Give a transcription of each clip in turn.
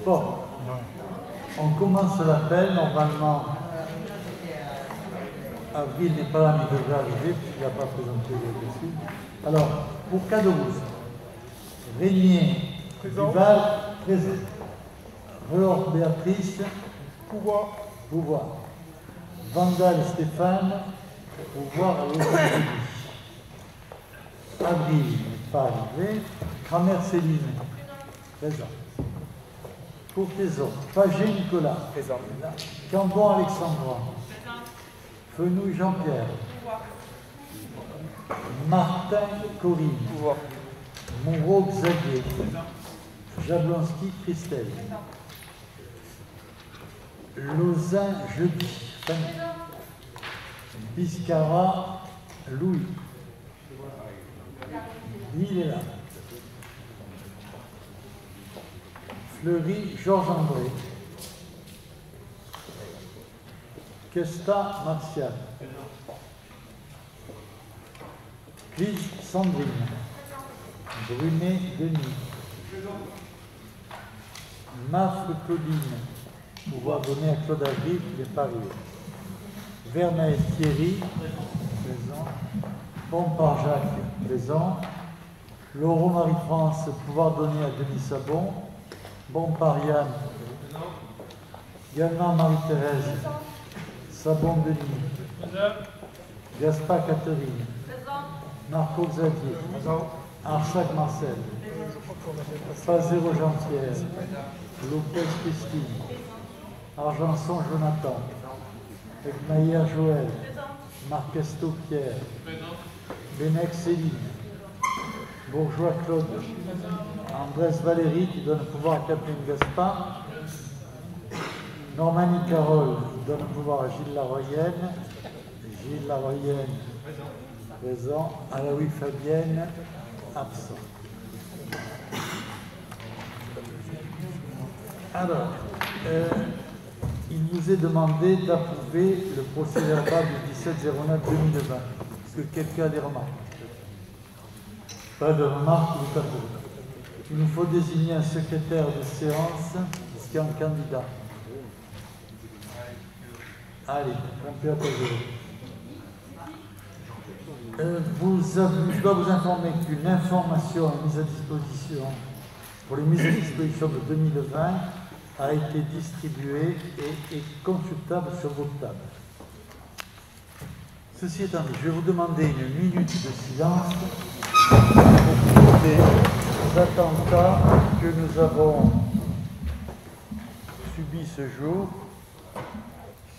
Bon, on commence l'appel. Normalement, Avril n'est pas là, mais il devrait arriver, puisqu'il n'a pas présenté le dossier. Alors, pour Caderousse, Régnier, Duval, présent. Relor, Béatrice, Pouvoir. Vandal, Stéphane, Pouvoir, Lausanne, Avril n'est pas arrivé. Kramer, Céline, présent. Courtaison, Paget, Nicolas, présent. Cambon, Alexandra, Fenouil, Jean-Pierre, Martin, Corinne, Monroe, Xavier, Jablonski, Christelle, Lausanne, Jeudi, Biscara, Louis, Lille est là, Fleury, Georges-André, Questa, Martial, Clige, Sandrine, Brunet, Denis, Mafre, Claudine, pouvoir donner à Claude Avril, qui n'est pas arrivé. Vernet, Thierry, présent. Pompard, Jacques, présent. Laurent, Marie-France, pouvoir donner à Denis Sabon. Bompard, Yann. Gagnant, Marie-Thérèse. Sabon, Denis. Gaspard, Catherine. Marco, Xavier. Arsac, Marcel. Pazero, Jean-Pierre. Lopez, Christine. Argenson, Jonathan. Egmayer, Joël. Marquesto, Pierre. Benec, Céline. Bourgeois, Claude. Andrés, Valérie, qui donne le pouvoir à Catherine Gaspard. Normanie, Carole, qui donne le pouvoir à Gilles Laroyenne. Gilles Laroyenne, présent. Alaoui, Fabienne, absent. Alors, il vous est demandé d'approuver le procès-verbal du 17-09-2020. Est-ce que quelqu'un a des remarques? Pas de remarques, il est approuvé. Il nous faut désigner un secrétaire de séance. Est-ce qu'il y a un candidat? Allez, on peut appeler. Je dois vous informer qu'une information est mise à disposition pour les mises à disposition de 2020 a été distribuée et est consultable sur votre table. Ceci étant dit, je vais vous demander une minute de silence pour les attentats que nous avons subis ce jour,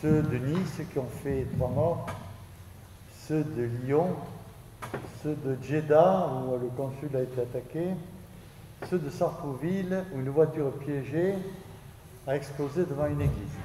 ceux de Nice qui ont fait 3 morts, ceux de Lyon, ceux de Jeddah où le consul a été attaqué, ceux de Sartrouville où une voiture piégée a explosé devant une église.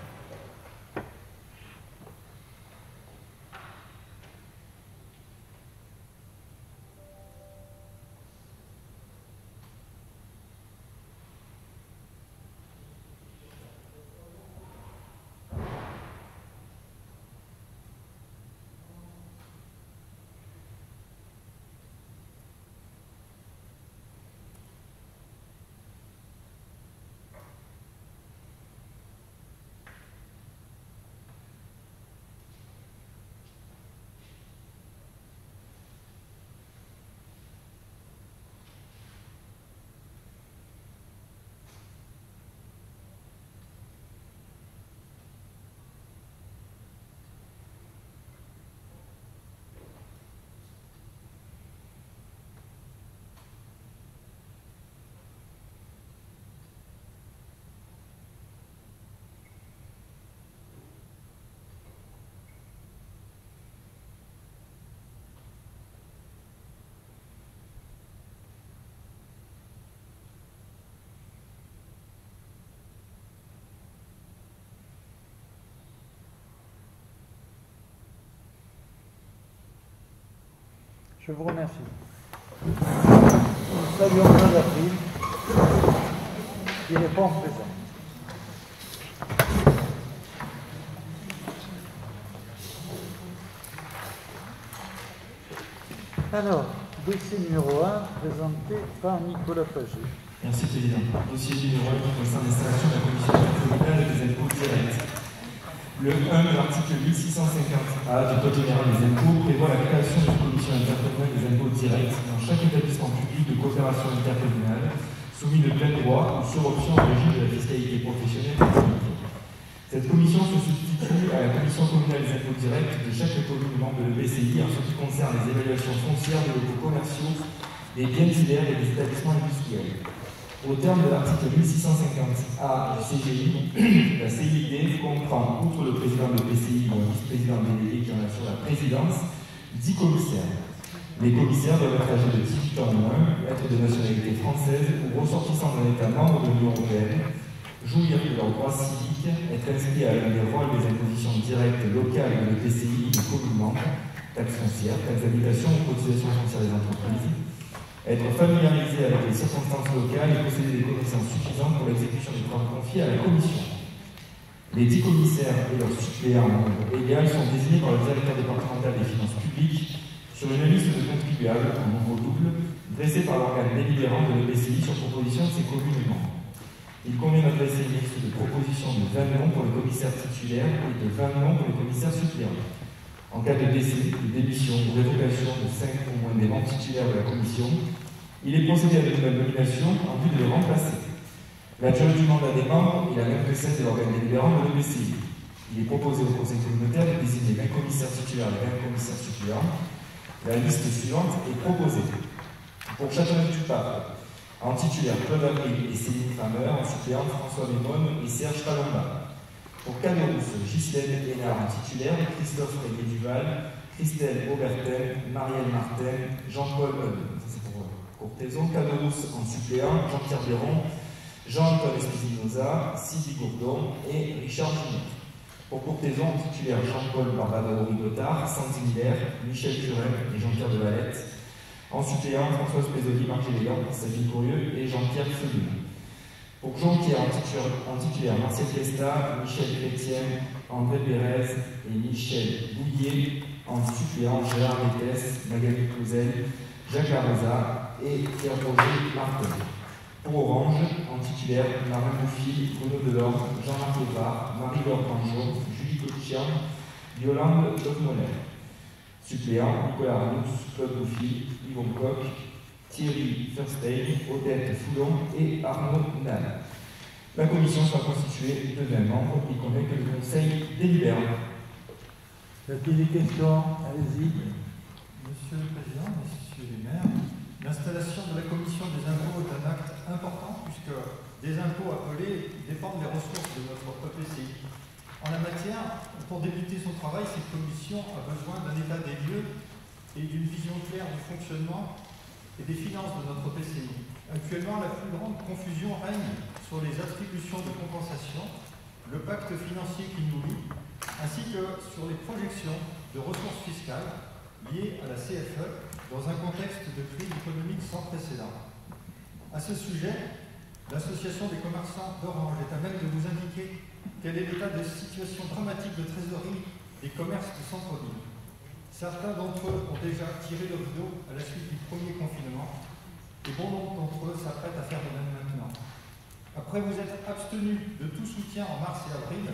Je vous remercie. Nous saluons Claude Avril, qui répond présent. Alors, dossier numéro 1, présenté par Nicolas Paget. Merci Président. Dossier numéro 1 qui concerne l'installation de la commission intercommunale des impôts directs. Le 1 de l'article 1650A du Code général des impôts prévoit la création d'une commission intercommunale des impôts directs dans chaque établissement public de coopération intercommunale soumis de plein droit ou sur option au régime de la fiscalité professionnelle et publique. Cette commission se substitue à la commission communale des impôts directs de chaque commune membre de l'EPCI en ce qui concerne les évaluations foncières des locaux commerciaux, des biens divers et des établissements industriels. Au terme de l'article 1650A du CGI, la CID comprend, outre le président de l'EPCI ou un vice-président délégué qui en assure la présidence, 10 commissaires. Les commissaires doivent être âgés de 18 ans ou moins, être de nationalité française ou ressortissant d'un État membre de l'Union européenne, jouir de leurs droits civiques, être inscrits à l'un des rôles des impositions directes locales de l'EPCI et des communes membres, taxes foncières, taxes d'habitation ou cotisations foncières des entreprises, être familiarisé avec les circonstances locales et posséder des connaissances suffisantes pour l'exécution des travaux confiés à la Commission. Les 10 commissaires et leurs suppléants en nombre égal sont désignés par le directeur départemental des finances publiques sur une liste de contribuables en nombre double dressée par l'organe délibérant de l'EPCI sur proposition de ses communes membres. Il convient d'adresser une liste de propositions de 20 noms pour les commissaires titulaires et de 20 noms pour les commissaires suppléants. En cas de décès, de démission ou révocation de 5 ou moins des membres titulaires de la commission, il est procédé à de nouvelles nominations en vue de les remplacer. La durée du mandat des membres est la même que celle de l'organe délibérant de l'EPCI. Il est proposé au conseil communautaire de désigner 20 commissaires titulaires et 20 commissaires suppléants. La liste suivante est proposée. Pour Châteauneuf-du-Pape, en titulaire Claude Avril et Céline Kramer, en suppléant François Mémone et Serge Palomba. Pour Caderousse, Ghislaine Hénard en titulaire, Christophe Régnier-Duval, Christelle Aubertin, Marielle Martin, Jean-Paul Courtaison, Caderousse en suppléant, Jean-Pierre Véron, Jean-Antoine Espinosa, Sylvie Gourdon et Richard Junior. Pour Courtaison en titulaire, Jean-Paul Barbado-Rigotard, Sandy Miller, Michel Curin et Jean-Pierre de Valette. En suppléant, Françoise Pézoli, Marc Gélégan, Sabine Courieux et Jean-Pierre Feuillou. Pour Jonquière en titulaire, Marcel Testa, Michel Chrétien, André Pérez et Michel Bouillet. En suppléant, Gérard Métès, Magali Couzel, Jacques Larosa et Pierre-Roger Martin. Pour Orange, en titulaire, Marin Bouffi, Bruno Delorme, Jean-Marc Lévard, Marie-Laure Pangeau, Julie Cochian, Yolande Lofmoller. Suppléant, Nicolas Arnoux, Claude Bouffi, Yvon Coq, Thierry Firstein, Odette Foulon et Arnaud Nal. La commission sera constituée de 20 membres, y compris que le conseil délibère. Y a-t-il des questions? Allez-y. Monsieur le Président, Messieurs les maires, l'installation de la commission des impôts est un acte important puisque des impôts appelés dépendent des ressources de notre EPCI. En la matière, pour débuter son travail, cette commission a besoin d'un état des lieux et d'une vision claire du fonctionnement et des finances de notre EPCI. Actuellement, la plus grande confusion règne sur les attributions de compensation, le pacte financier qui nous lie, ainsi que sur les projections de ressources fiscales liées à la CFE dans un contexte de crise économique sans précédent. À ce sujet, l'Association des commerçants d'Orange est à même de vous indiquer quel est l'état de situation dramatique de trésorerie des commerces du centre-ville. Certains d'entre eux ont déjà tiré le rideau à la suite du premier confinement et bon nombre d'entre eux s'apprêtent à faire de même maintenant. Après vous être abstenus de tout soutien en mars et avril,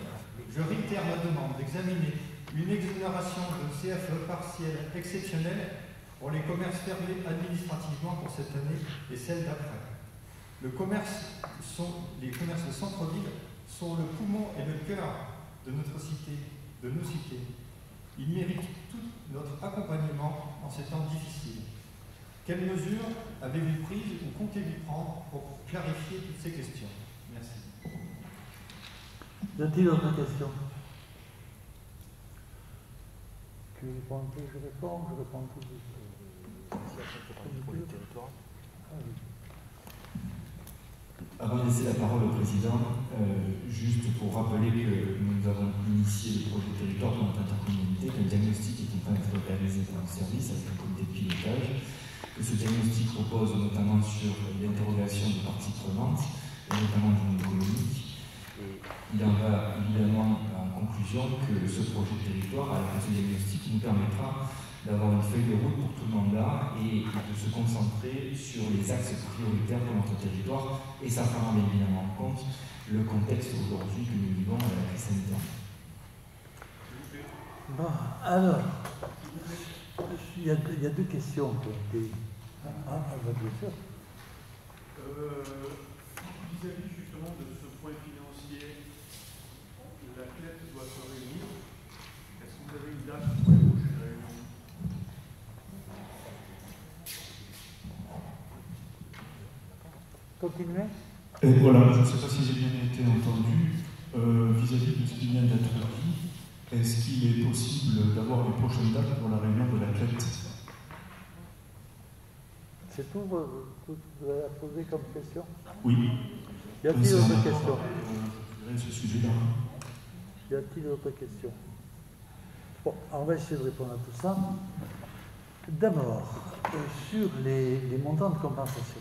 je réitère ma demande d'examiner une exonération de CFE partielle exceptionnelle pour les commerces fermés administrativement pour cette année et celle d'après. Les commerces de centre-ville sont le poumon et le cœur de notre cité, de nos cités. Ils méritent tout notre accompagnement en ces temps difficiles. Quelles mesures avez-vous prises ou comptez-vous prendre pour clarifier toutes ces questions? Merci. Y a-t-il d'autres questions? Tu réponds un peu, je réponds un peu. Pour les territoires. Ah, oui. Avant de laisser la parole au Président, juste pour rappeler que nous avons initié le projet de territoire de notre intercommunalité, qu'un diagnostic est en train d'être réalisé par le service avec un comité de pilotage, que ce diagnostic repose notamment sur l'interrogation des parties prenantes, et notamment du monde économique. Et il en va évidemment en conclusion que ce projet de territoire, avec ce diagnostic, nous permettra d'avoir une feuille de route pour tout le mandat et de se concentrer sur les axes prioritaires pour notre territoire, et ça prend bien évidemment en compte le contexte aujourd'hui que nous vivons à la crise sanitaire. Bon, alors, il y a deux questions qui ont été... bien sûr. Vis-à-vis justement de ce point financier, la CLEP doit se réunir. Est-ce que vous avez une date pour les prochaines réunions? Continuez. Et voilà, je ne sais pas si j'ai bien été entendu. Vis-à-vis de ce qui vient d'être dit, est-ce qu'il est possible d'avoir les prochaines dates pour la réunion de la CLEP? C'est tout que vous avez posé comme question? Oui. Y a-t-il d'autres questions? Ce sujet-là. Y a-t-il d'autres questions? Bon, on va essayer de répondre à tout ça. D'abord, sur les montants de compensation.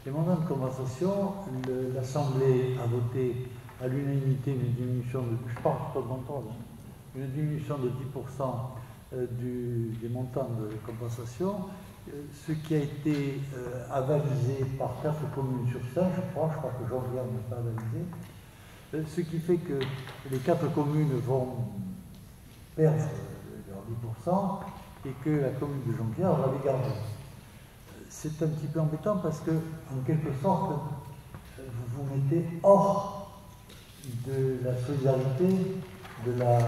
Les montants de compensation, l'Assemblée a voté à l'unanimité une diminution de, je parle pas de montant, une diminution de 10% des montants de compensation, ce qui a été avalisé par 4 communes sur 5, je crois que Jean-Pierre n'a pas avalisé, ce qui fait que les 4 communes vont perdre leurs 10% et que la commune de Jean-Pierre va les garder. C'est un petit peu embêtant parce que, en quelque sorte, vous vous mettez hors de la solidarité de la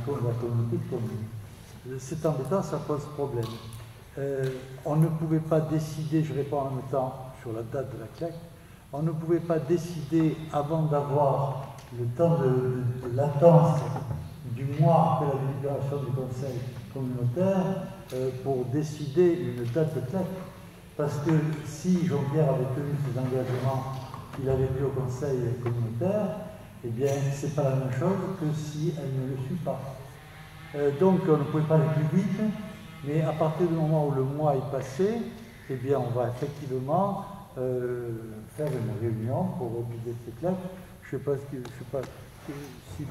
communauté de communes. C'est embêtant, ça pose problème. On ne pouvait pas décider, je réponds en même temps sur la date de la CLEC, on ne pouvait pas décider avant d'avoir le temps de latence du mois après la délibération du conseil communautaire pour décider une date de CLEC. Parce que si Jean-Pierre avait tenu ses engagements qu'il avait pris au conseil communautaire, eh bien, c'est pas la même chose que si elle ne le suit pas. Donc, on ne pouvait pas aller plus vite, mais à partir du moment où le mois est passé, eh bien, on va effectivement faire une réunion pour reviser ces claques. Je ne sais pas si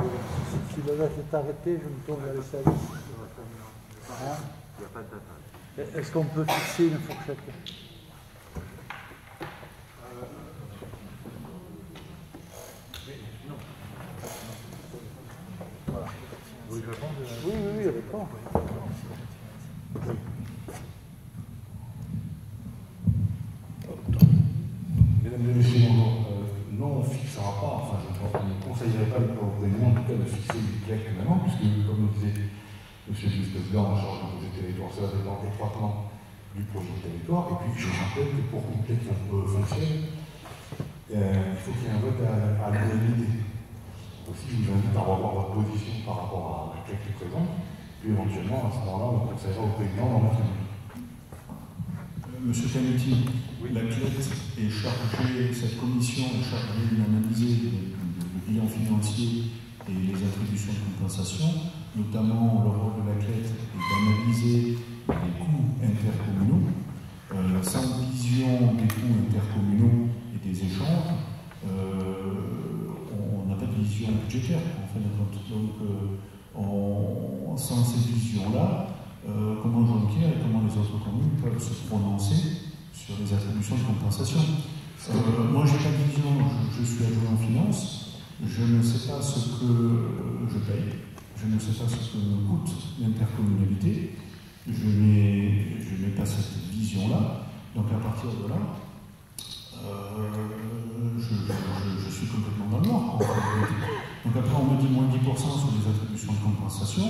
le reste est arrêté, je me tourne vers les services. Hein? Il n'y a pas de date. Est-ce qu'on peut fixer une fourchette? Voilà. Oui, réponds. Mesdames et messieurs, non, on ne fixera pas, enfin je ne conseillerais pas au gouvernement en tout cas de fixer une CLEC maintenant, puisque comme le disait M. le vice-président en charge du projet territoire, ça dépend étroitement du projet de territoire, et puis je rappelle que pour qu'une CLEC fonctionne, il faut qu'il y ait un vote à l'unanimité. Aussi, je vous invite à revoir votre position par rapport à la CLEC présente, puis éventuellement, à ce moment-là, on conseillera au président d'en mettre une. Monsieur Canetti, oui. La CLEC est chargée, cette commission est chargée d'analyser le bilan financier et les attributions de compensation, notamment le rôle de la CLEC est d'analyser les coûts intercommunaux, sans vision des coûts intercommunaux et des échanges, on n'a pas de vision budgétaire en fin de compte. Donc, sans cette vision-là, comment Jean-Pierre et comment les autres communes peuvent se prononcer sur les attributions de compensation. Moi, je n'ai pas de vision, je suis adjoint en finance, je ne sais pas ce que je paye, je ne sais pas ce que me coûte l'intercommunalité, je n'ai pas cette vision-là, donc à partir de là, je suis complètement dans le noir. Donc après, on me dit moins 10% sur les attributions de compensation.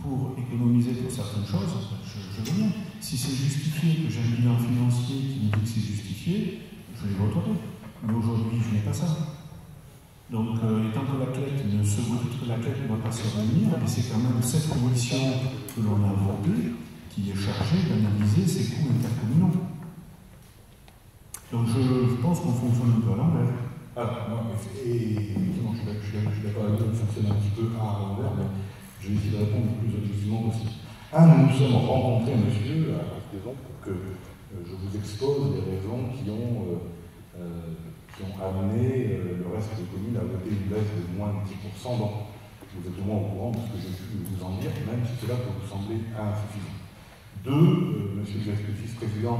Pour économiser pour certaines choses, je veux bien. Si c'est justifié, que j'ai un bilan financier qui me dit que c'est justifié, je les voterai. Mais aujourd'hui, je n'ai pas ça. Donc, étant que la CLEC ne se doute que la CLEC ne va pas se réunir, et c'est quand même cette commission que l'on a votée qui est chargée d'analyser ces coûts intercommunaux. Donc, je pense qu'on fonctionne un peu à l'envers. Alors, et effectivement, je suis d'accord avec vous, on fonctionne un petit peu à l'envers, mais je vais essayer de répondre le plus objectivement possible. Nous nous sommes rencontrés, monsieur, à cette raison pour que je vous expose les raisons qui ont amené le reste des communes à voter une baisse de moins de 10%. Donc, vous êtes au moins au courant de ce que j'ai pu vous en dire, même si cela peut vous sembler insuffisant. Deux, monsieur le vice-président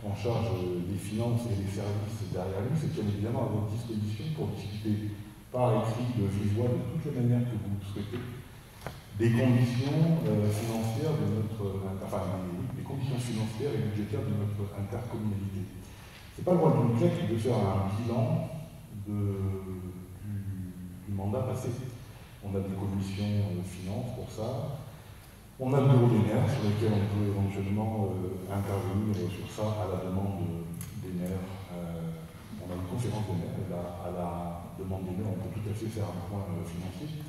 en charge des finances et des services derrière lui, c'est bien évidemment à votre disposition pour discuter par écrit de vive voix de toutes les manières que vous souhaitez des conditions financières de notre, des conditions financières et budgétaires de notre intercommunalité. C'est pas le rôle d'une CLEC de faire un bilan du mandat passé. On a des commissions finances pour ça. On a le bureau des maires sur lequel on peut éventuellement intervenir sur ça à la demande des maires. On a une conférence des maires, et là, à la demande des maires, on peut tout à fait faire un point financier.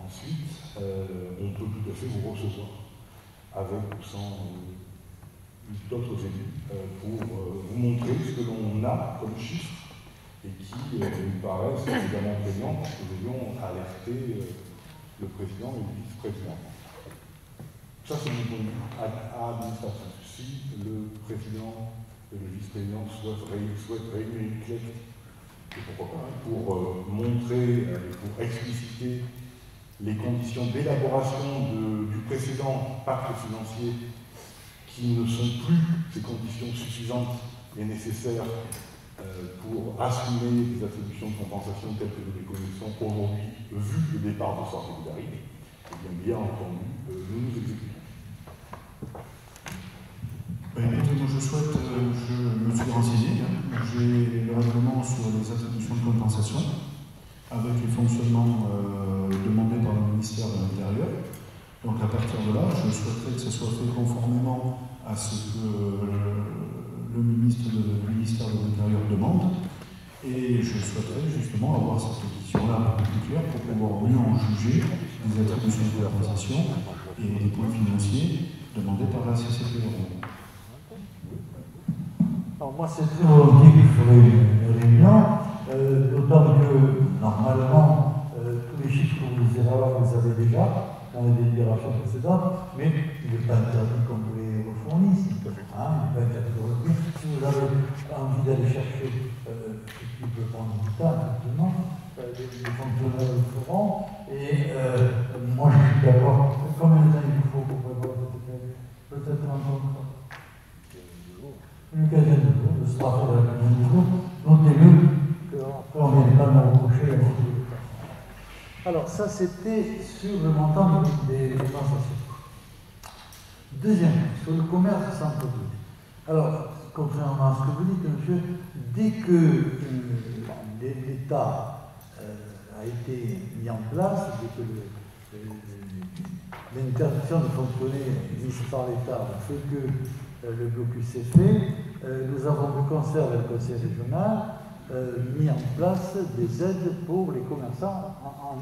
Ensuite, on peut tout à fait vous recevoir avec ou sans d'autres élus pour vous montrer ce que l'on a comme chiffres et qui nous paraissent évidemment prégnants pour que nous ayons alerté le président et le vice-président. Ça, c'est mon point de vue administratif. Si le président et le vice-président souhaitent réunir une clé, et pourquoi pas, pour montrer et pour expliciter les conditions d'élaboration du précédent pacte financier qui ne sont plus ces conditions suffisantes et nécessaires pour assumer les attributions de compensation telles que nous les connaissons aujourd'hui, vu le départ de Sorte et Goudarig, et bien entendu, nous nous exécutons. Écoutez, moi je me suis renseigné, j'ai le règlement sur les attributions de compensation avec les fonctionnements demandés par le ministère de l'Intérieur. Donc à partir de là, je souhaiterais que ce soit fait conformément à ce que le ministère de l'Intérieur demande. Et je souhaiterais justement avoir cette position-là un peu plus claire pour pouvoir mieux en juger les attributions de compensation et les points financiers demandés par la CCPR. Alors moi, c'est très volontiers qu'il ferait une réunion, d'autant que, normalement, tous les chiffres que vous avez déjà dans les délibérations précédentes, mais il n'est pas interdit qu'on vous les refournisse. Il n'est pas interdit de refournir. Si vous avez envie d'aller chercher, ce qui peut prendre du temps, effectivement, les fonctionnaires le feront. Et moi, je suis d'accord. Combien de temps il faut pour prévoir peut-être un rencontre? Une quinzaine de jours, ce sera fait la quinzaine de jours. Notez-le, qu'après on ne vient pas me reprocher. Alors, ça c'était sur le montant des compensations. Deuxième, sur le commerce centre-ville. Alors, contrairement à ce que vous dites, monsieur, dès que l'État a été mis en place, dès que l'interdiction de fonctionner mise par l'État a fait que le blocus s'est fait, nous avons, de concert avec le conseil régional, mis en place des aides pour les commerçants en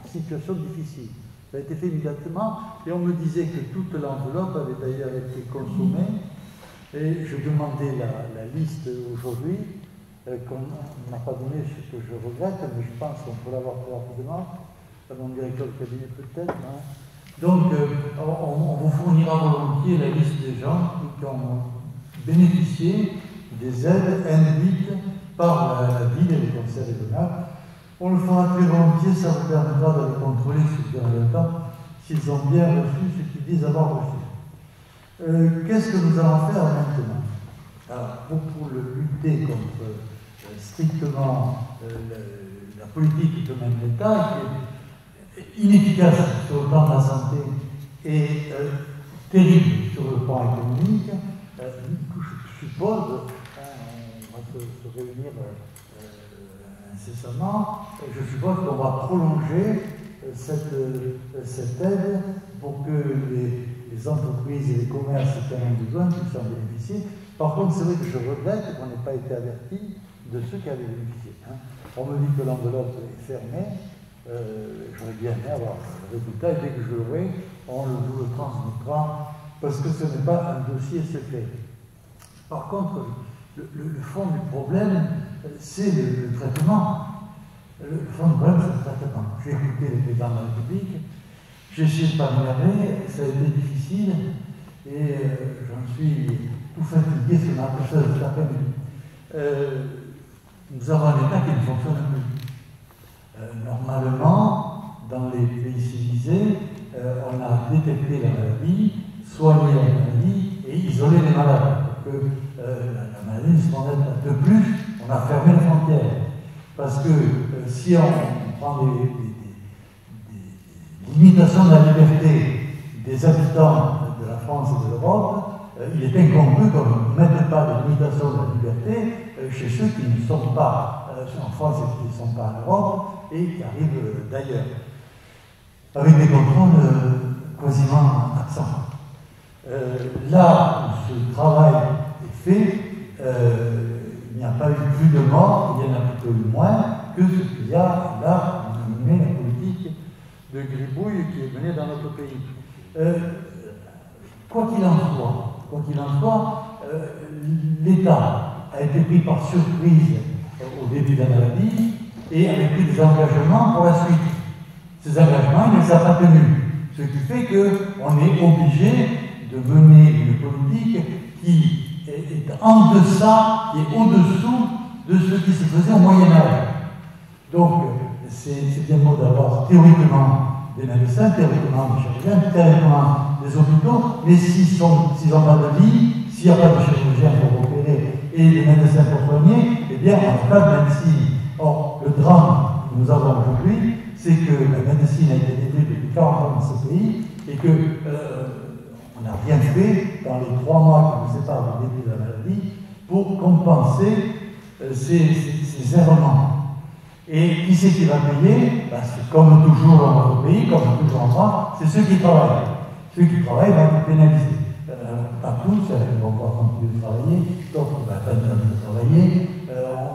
situation difficile. Ça a été fait immédiatement et on me disait que toute l'enveloppe avait d'ailleurs été consommée et je demandais la liste aujourd'hui qu'on n'a pas donné, ce que je regrette, mais je pense qu'on peut l'avoir très rapidement, à mon directeur de cabinet peut-être. Hein. Donc on vous fournira volontiers la liste des gens qui ont bénéficié des aides induites par la ville et le conseil régional. On le fera très volontiers, ça vous permettra de les contrôler sur le temps, s'ils ont bien reçu ce qu'ils disent avoir reçu. Qu'est-ce que nous allons faire maintenant? Alors, pour lutter contre strictement la politique que mène l'État, qui est inefficace sur le plan de la santé et terrible sur le plan économique, je suppose, on va se réunir incessamment, je suppose qu'on va prolonger cette aide pour que les entreprises et les commerces qui en ont besoin puissent en bénéficier. Par contre, c'est vrai que je regrette qu'on n'ait pas été averti de ceux qui avaient bénéficié. Hein. On me dit que l'enveloppe est fermée. J'aurais bien aimé avoir le résultat et dès que je l'aurai, on vous le transmettra parce que ce n'est pas un dossier secret. Par contre, le fond du problème, c'est le traitement. Le fond du problème, c'est le traitement. J'ai écouté le président de la République, j'ai essayé de ne pas m'énerver, ça a été difficile et j'en suis tout fatigué ce matin, cet après-midi. Nous avons un État qui ne fonctionne plus. Normalement, dans les pays civilisés, on a détecté la maladie, soigné la maladie, isoler les malades, que la maladie se rendait. De plus, on a fermé les frontières. Parce que si on prend des limitations de la liberté des habitants de la France et de l'Europe, il est incongru qu'on ne mette pas de limitation de la liberté chez ceux qui ne sont pas en France et qui ne sont pas en Europe et qui arrivent d'ailleurs, avec des contrôles quasiment absents. Là où ce travail est fait, il n'y a pas eu plus de morts, il y en a plutôt eu moins que ce qu'il y a là où on met la politique de gribouille qui est menée dans notre pays. Quoi qu'il en soit, l'État a été pris par surprise au début de la maladie et avait pris des engagements pour la suite. Ces engagements, il ne les a pas tenus. Ce qui fait qu'on est obligé de mener une politique qui est en deçà, qui est au-dessous de ce qui se faisait au Moyen-Âge. Donc, c'est bien beau d'avoir théoriquement des médecins, théoriquement des chirurgiens, théoriquement des hôpitaux, mais s'ils n'ont pas de lit, s'il n'y a pas de chirurgien pour opérer et des médecins pour soigner, eh bien, on n'a pas de médecine. Or, le drame que nous avons aujourd'hui, c'est que la médecine a été détruite depuis 40 ans dans ce pays et que on n'a rien fait dans les 3 mois qui nous séparent du début de la maladie pour compenser ces errements. Et qui c'est qui va payer? C'est comme toujours dans notre pays, comme toujours en France, c'est ceux qui travaillent. Ceux qui travaillent vont être pénalisés. Pas tous, ils ne vont pas continuer de travailler, d'autres vont continuer de travailler.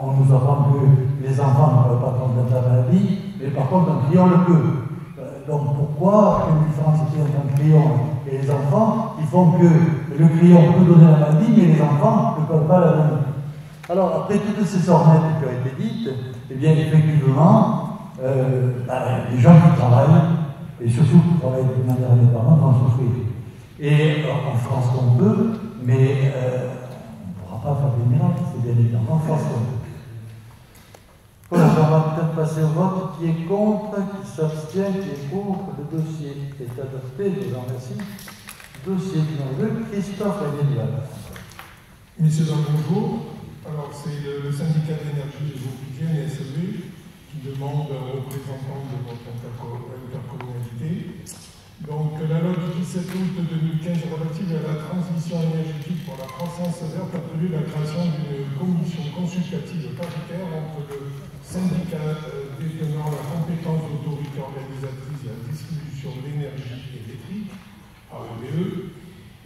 On nous apprend que les enfants ne peuvent pas combattre la maladie, mais par contre un client le peut. Donc pourquoi une différence entre un client et les enfants qui font que le client peut donner la maladie, mais les enfants ne peuvent pas la donner? Alors après toutes ces sornettes qui ont été dites, eh bien effectivement, les gens qui travaillent, et surtout qui travaillent de manière indépendante, vont souffrir. Et en France qu'on peut, mais on ne pourra pas faire des miracles, c'est bien évidemment en France qu'on peut. Voilà, on va peut-être passer au vote. Qui est contre, qui s'abstient, qui est pour. Le dossier est adopté, je vous en remercie. Dossier numéro 2, Christophe Aguilal. Messieurs, bonjour. Alors, c'est le syndicat d'énergie des Vauclusiennes et SEV qui demande un représentant de votre intercommunalité. Donc, la loi du 17 août 2015 relative à la transition énergétique pour la croissance verte a prévu la création d'une commission consultative paritaire entre le syndicat détenant la compétence d'autorité organisatrice de la distribution de l'énergie électrique, AEDE,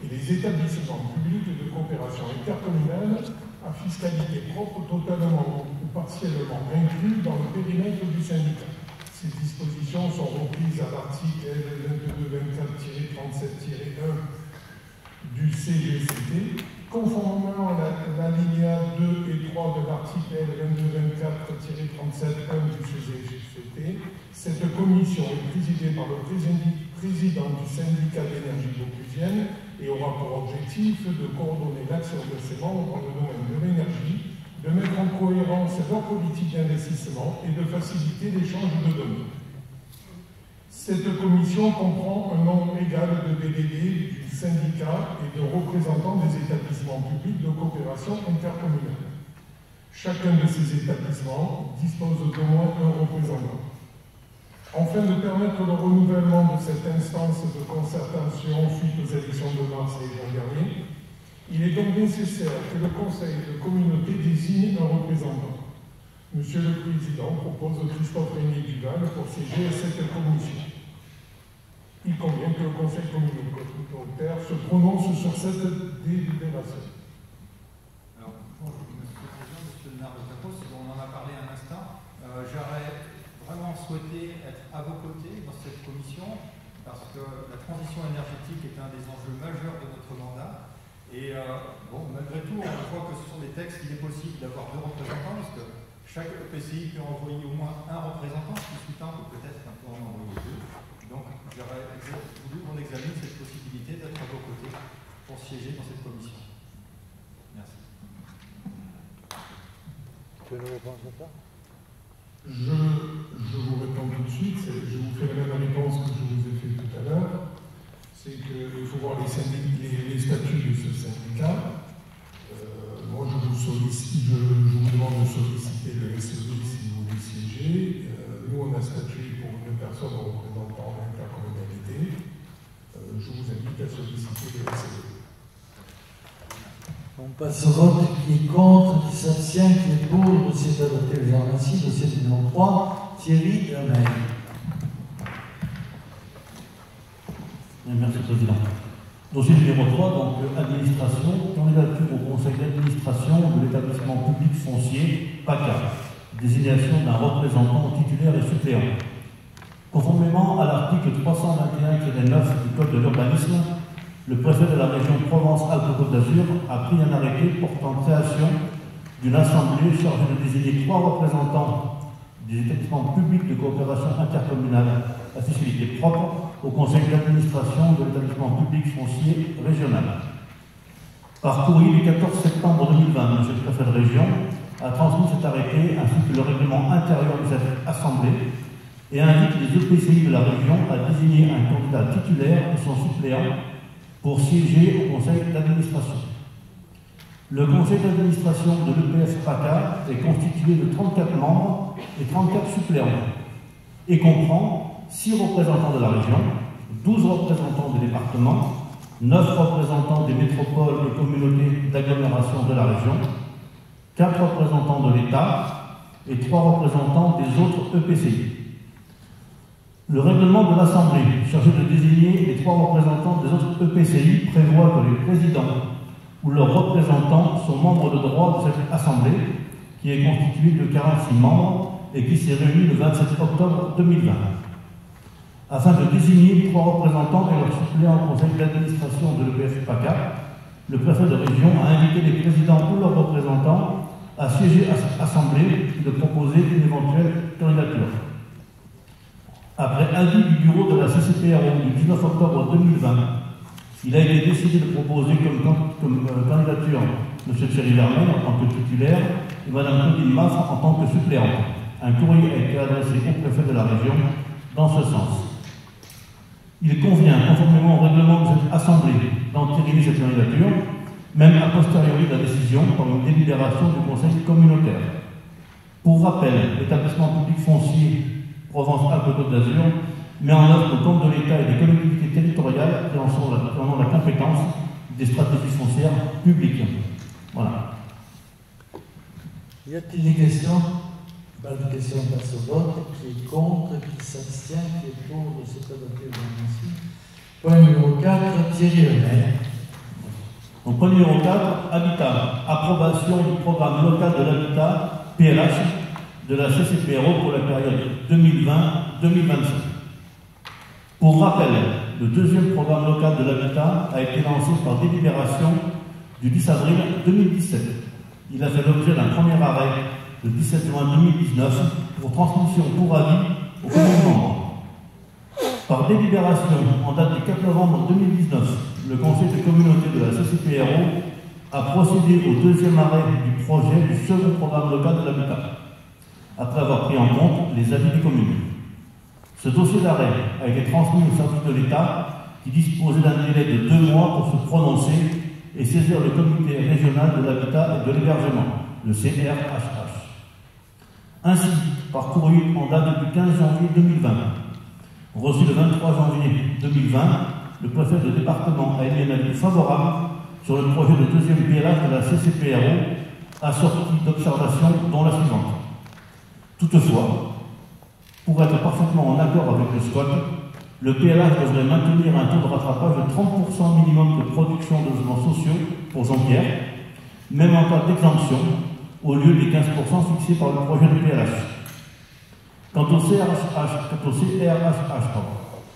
et les établissements publics de coopération intercommunale à fiscalité propre totalement ou partiellement inclus dans le périmètre du syndicat. Ces dispositions sont reprises à l'article L2224-37-1 du CGCT, conformément à l'alinéa 2 et 3 de l'article L2224-37-1 du CGCT. Cette commission est présidée par le président du syndicat d'énergie vauclusienne et aura pour objectif de coordonner l'action de ses membres dans le domaine de l'énergie, de mettre en cohérence leur politique d'investissement et de faciliter l'échange de données. Cette commission comprend un nombre égal de délégués du syndicat et de représentants des établissements publics de coopération intercommunale. Chacun de ces établissements dispose d'au moins un représentant. Afin de permettre le renouvellement de cette instance de concertation suite aux élections de mars et juin dernier, il est donc nécessaire que le Conseil de communauté désigne un représentant. Monsieur le Président propose Christophe-Rémy Duval pour siéger à cette commission. Il convient que le Conseil communautaire se prononce sur cette délibération. Alors, bonjour, Monsieur le Président, Monsieur le maire de Capos, on en a parlé un instant. J'aurais vraiment souhaité être à vos côtés dans cette commission parce que la transition énergétique est un des enjeux majeurs de notre mandat. Et bon, malgré tout, on voit que sur les textes, il est possible d'avoir 2 représentants, parce que chaque EPCI peut envoyer au moins un représentant, ce qui est temps, peut-être qu'on peut en envoyer 2. Donc, j'aurais voulu qu'on examine cette possibilité d'être à vos côtés pour siéger dans cette commission. Merci. Tu veux nous répondre à ça? Je vous réponds tout de suite, je vous fais la même réponse que je vous ai fait tout à l'heure. C'est qu'il faut voir les statuts de ce syndicat. donne un statut pour une personne représentant l'intercommunalité, je vous invite à solliciter le LCD. On passe au vote. Qui est contre, qui s'abstient, qui est pour le dossier adopté. Je vous remercie. Dossier numéro 3, Thierry Lemay. Merci, Président. Dossier numéro 3, donc administration, candidature au conseil d'administration de l'établissement public foncier PACA, désignation d'un représentant titulaire et suppléant. Conformément à l'article 321-9 du Code de l'urbanisme, le préfet de la région Provence-Alpes-Côte d'Azur a pris un arrêté portant création d'une assemblée chargée de désigner 3 représentants des établissements publics de coopération intercommunale à fiscalité propre au conseil d'administration de l'établissement public foncier régional. Par courrier du 14 septembre 2020, M. le préfet de région a transmis cet arrêté ainsi que le règlement intérieur de cette assemblée et invite les EPCI de la région à désigner un candidat titulaire et son suppléant pour siéger au conseil d'administration. Le conseil d'administration de l'EPF PACA est constitué de 34 membres et 34 suppléants et comprend 6 représentants de la région, 12 représentants des départements, 9 représentants des métropoles et communautés d'agglomération de la région, 4 représentants de l'État et 3 représentants des autres EPCI. Le règlement de l'Assemblée, chargé de désigner les 3 représentants des autres EPCI, prévoit que les présidents ou leurs représentants sont membres de droit de cette Assemblée, qui est constituée de 46 membres et qui s'est réunie le 27 octobre 2020. Afin de désigner 3 représentants et leurs suppléants au conseil d'administration de l'EPF PACA, le préfet de région a invité les présidents ou leurs représentants à siéger à cette Assemblée et de proposer une éventuelle candidature. Après avis du bureau de la CCPRO du 19 octobre 2020, il a été décidé de proposer comme candidature M. Thierry Lemay en tant que titulaire et Mme Claudine Maffre en tant que suppléante. Un courrier a été adressé au préfet de la région dans ce sens. Il convient, conformément au règlement de cette Assemblée, d'entériner cette candidature, même a posteriori de la décision par une délibération du Conseil communautaire. Pour rappel, l'établissement public foncier Provence-Alpes-Côte d'Azur met en œuvre le compte de l'État et des collectivités territoriales qui en ont la compétence des stratégies foncières publiques. Voilà. Y a-t-il des questions? Pas de questions, on passe au vote. Qui est contre, qui s'abstient, qui est pour, c'est adopté. Point numéro 4, Thierry Lemay. Donc, point numéro 4, Habitat. Approbation du programme local de l'habitat, PLH, de la CCPRO pour la période 2020-2025. Pour rappel, le 2e programme local de l'habitat a été lancé par délibération du 10 avril 2017. Il a fait l'objet d'un premier arrêt le 17 juin 2019 pour transmission pour avis aux communes membres. Par délibération en date du 4 novembre 2019, le conseil de communauté de la CCPRO a procédé au 2e arrêt du projet du 2e programme local de l'habitat, après avoir pris en compte les avis des communes. Ce dossier d'arrêt a été transmis au service de l'État qui disposait d'un délai de 2 mois pour se prononcer et saisir le comité régional de l'habitat et de l'hébergement, le CRHH. Ainsi, par courrier en date du 15 janvier 2020, reçu le 23 janvier 2020, le préfet de département a émis un avis favorable sur le projet de 2e PLH de la CCPRO, assorti d'observations dont la suivante. Toutefois, pour être parfaitement en accord avec le SCOT, le PLH devrait maintenir un taux de rattrapage de 30% minimum de production de logements sociaux pour Jean-Pierre, même en cas d'exemption, au lieu des 15% fixés par le projet de PLH. Quant au CRHH,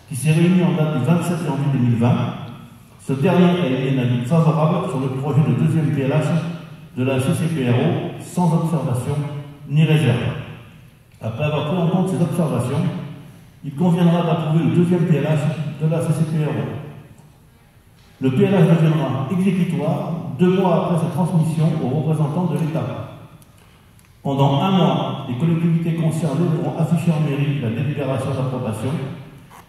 qui s'est réuni en date du 27 janvier 2020, ce dernier a émis un avis favorable sur le projet de 2e PLH de la CCPRO sans observation ni réserve. Après avoir pris en compte ces observations, il conviendra d'approuver le 2e PLH de la CCPRO. Le PLH deviendra exécutoire 2 mois après sa transmission aux représentants de l'État. Pendant 1 mois, les collectivités concernées devront afficher en mairie la délibération d'approbation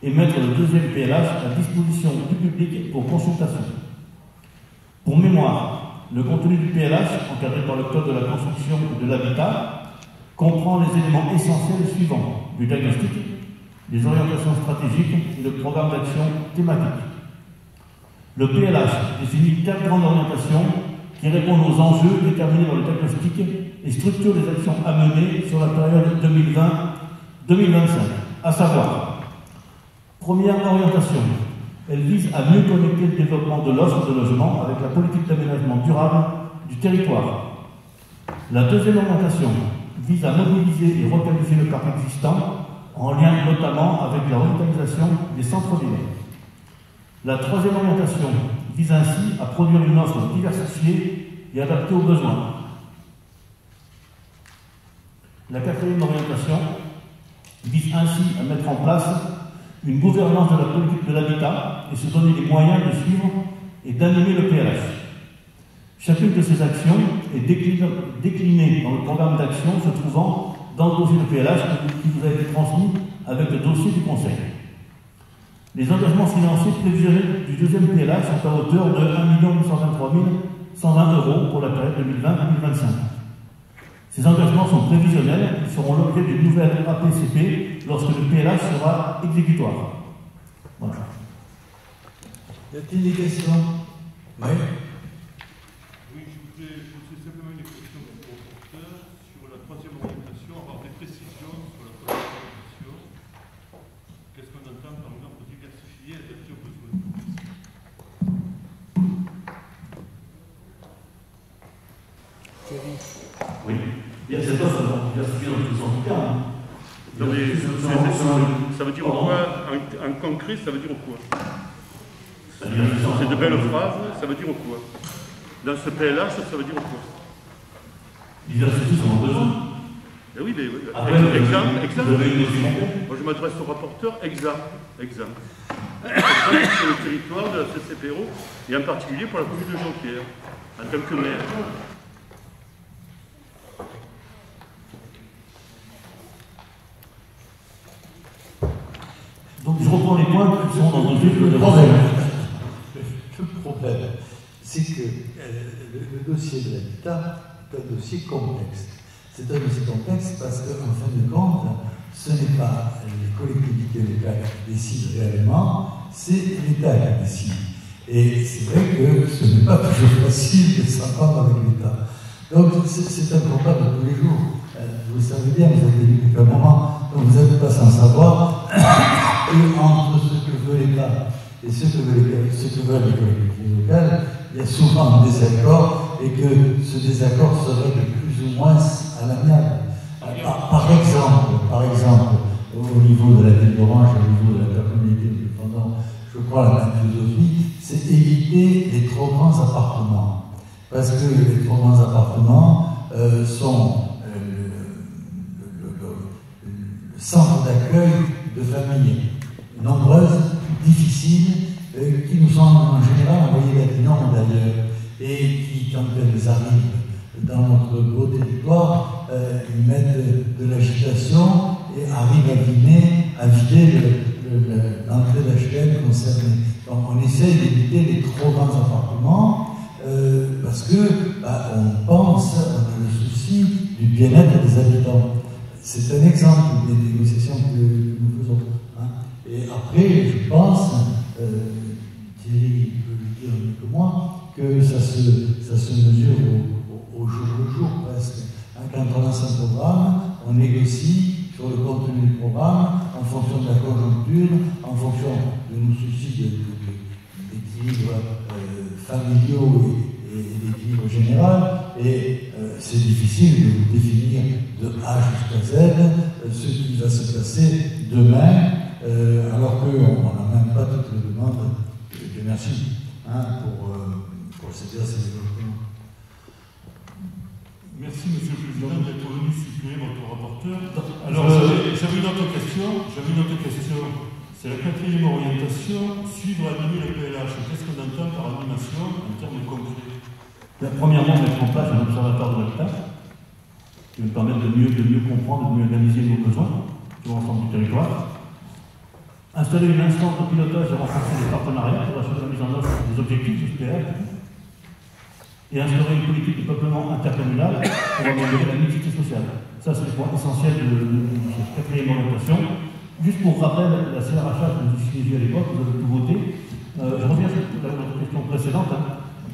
et mettre le 2e PLH à disposition du public pour consultation. Pour mémoire, le contenu du PLH, encadré par le Code de la construction et de l'habitat, comprend les éléments essentiels suivants: du diagnostic, les orientations stratégiques et le programme d'action thématique. Le PLH définit 4 grandes orientations qui répondent aux enjeux déterminés dans le diagnostic et structurent les actions à mener sur la période 2020-2025, à savoir, première orientation, elle vise à mieux connecter le développement de l'offre de logement avec la politique d'aménagement durable du territoire. La deuxième orientation vise à mobiliser et requalifier le parc existant en lien notamment avec la revitalisation des centres-villes. La troisième orientation vise ainsi à produire une offre diversifiée et adaptée aux besoins. La quatrième orientation vise ainsi à mettre en place une gouvernance de la politique de l'habitat et se donner les moyens de suivre et d'animer le PLH. Chacune de ces actions est déclinée dans le programme d'action se trouvant dans le dossier de PLH qui vous a été transmis avec le dossier du Conseil. Les engagements financiers prévisionnels du deuxième PLH sont à hauteur de 1 823 120 € pour la période 2020-2025. Ces engagements sont prévisionnels et seront l'objet d'une nouvelle APCP lorsque le PLH sera exécutoire. Voilà. Y a-t-il des questions? Oui. Oui, je voudrais poser simplement une question au rapporteur sur la troisième orientation, avoir des précisions sur la troisième orientation. Qu'est-ce qu'on entend par une offre diversifiée et adaptée aux besoins? Oui. Il y a cette offre diversifiée dans tous les termes. Non, mais ça veut dire quoi? En concret, ça veut dire quoi? C'est de belles phrases, ça veut dire quoi? Dans ce PLH, ça veut dire quoi? Diversifier selon le besoin. Eh oui, mais exemple. Moi, je m'adresse au rapporteur, exemple sur le territoire de la CCPRO, et en particulier pour la commune de Jonquière, en tant que maire. Donc je reprends les points qui sont dans le dossier. Le problème, c'est que le dossier de l'habitat est un dossier complexe. C'est un dossier complexe parce qu'en fin de compte, ce n'est pas les collectivités locales qui décident réellement, c'est l'État qui décide. Et c'est vrai que ce n'est pas toujours facile de s'entendre avec l'État. Donc c'est un combat de tous les jours. Vous le savez bien, vous avez vu depuis un moment, donc vous n'êtes pas sans savoir que entre ce que veut l'État et ce que veulent les collectivités locales, il y a souvent un désaccord et que ce désaccord serait de plus ou moins à l'amiable. Par exemple, au niveau de la ville d'Orange, au niveau de la communauté indépendante, je crois la même philosophie, c'est éviter les trop grands appartements. Parce que les trop grands appartements sont le centre d'accueil de familles nombreuses, difficiles, qui nous sont en général envoyées d'Avignon d'ailleurs, et qui, quand elles arrivent dans notre beau territoire, ils mettent de l'agitation et arrivent à vider l'entrée d'HLM concernée. Donc on essaye d'éviter les trop grands appartements parce que on pense, on a le souci du bien-être des habitants. C'est un exemple des négociations que nous faisons. Hein. Et après, je pense, Thierry peut le dire mieux que moi, que ça se mesure au jour le jour presque. Hein, quand on lance un programme, on négocie sur le contenu du programme en fonction de la conjoncture, en fonction de nos soucis d'équilibre familiaux et d'équilibre général. Et c'est difficile de définir de A jusqu'à Z ce qui va se passer demain, alors qu'on n'a même pas toutes les demandes. Dieu merci hein, pour ces développements. Merci, Monsieur le Président, d'être venu suppléer votre rapporteur. Alors, j'avais une autre question. C'est la quatrième orientation, suivre et animer le PLH. Qu'est-ce qu'on entend par animation en termes concrets? Premièrement, mettre en place un observatoire de l'habitat qui va nous permettre de mieux comprendre, de mieux analyser nos besoins sur l'ensemble du territoire. Installer une instance de pilotage et renforcer les partenariats pour assurer la mise en œuvre des objectifs du PLH. et instaurer une politique de peuplement intercommunal pour améliorer la mixité sociale. Ça, c'est le point essentiel de cette quatrième orientation. Juste pour rappel, la CRHH, que vous siégez à l'époque, vous avez tout voté. Je reviens sur la question précédente.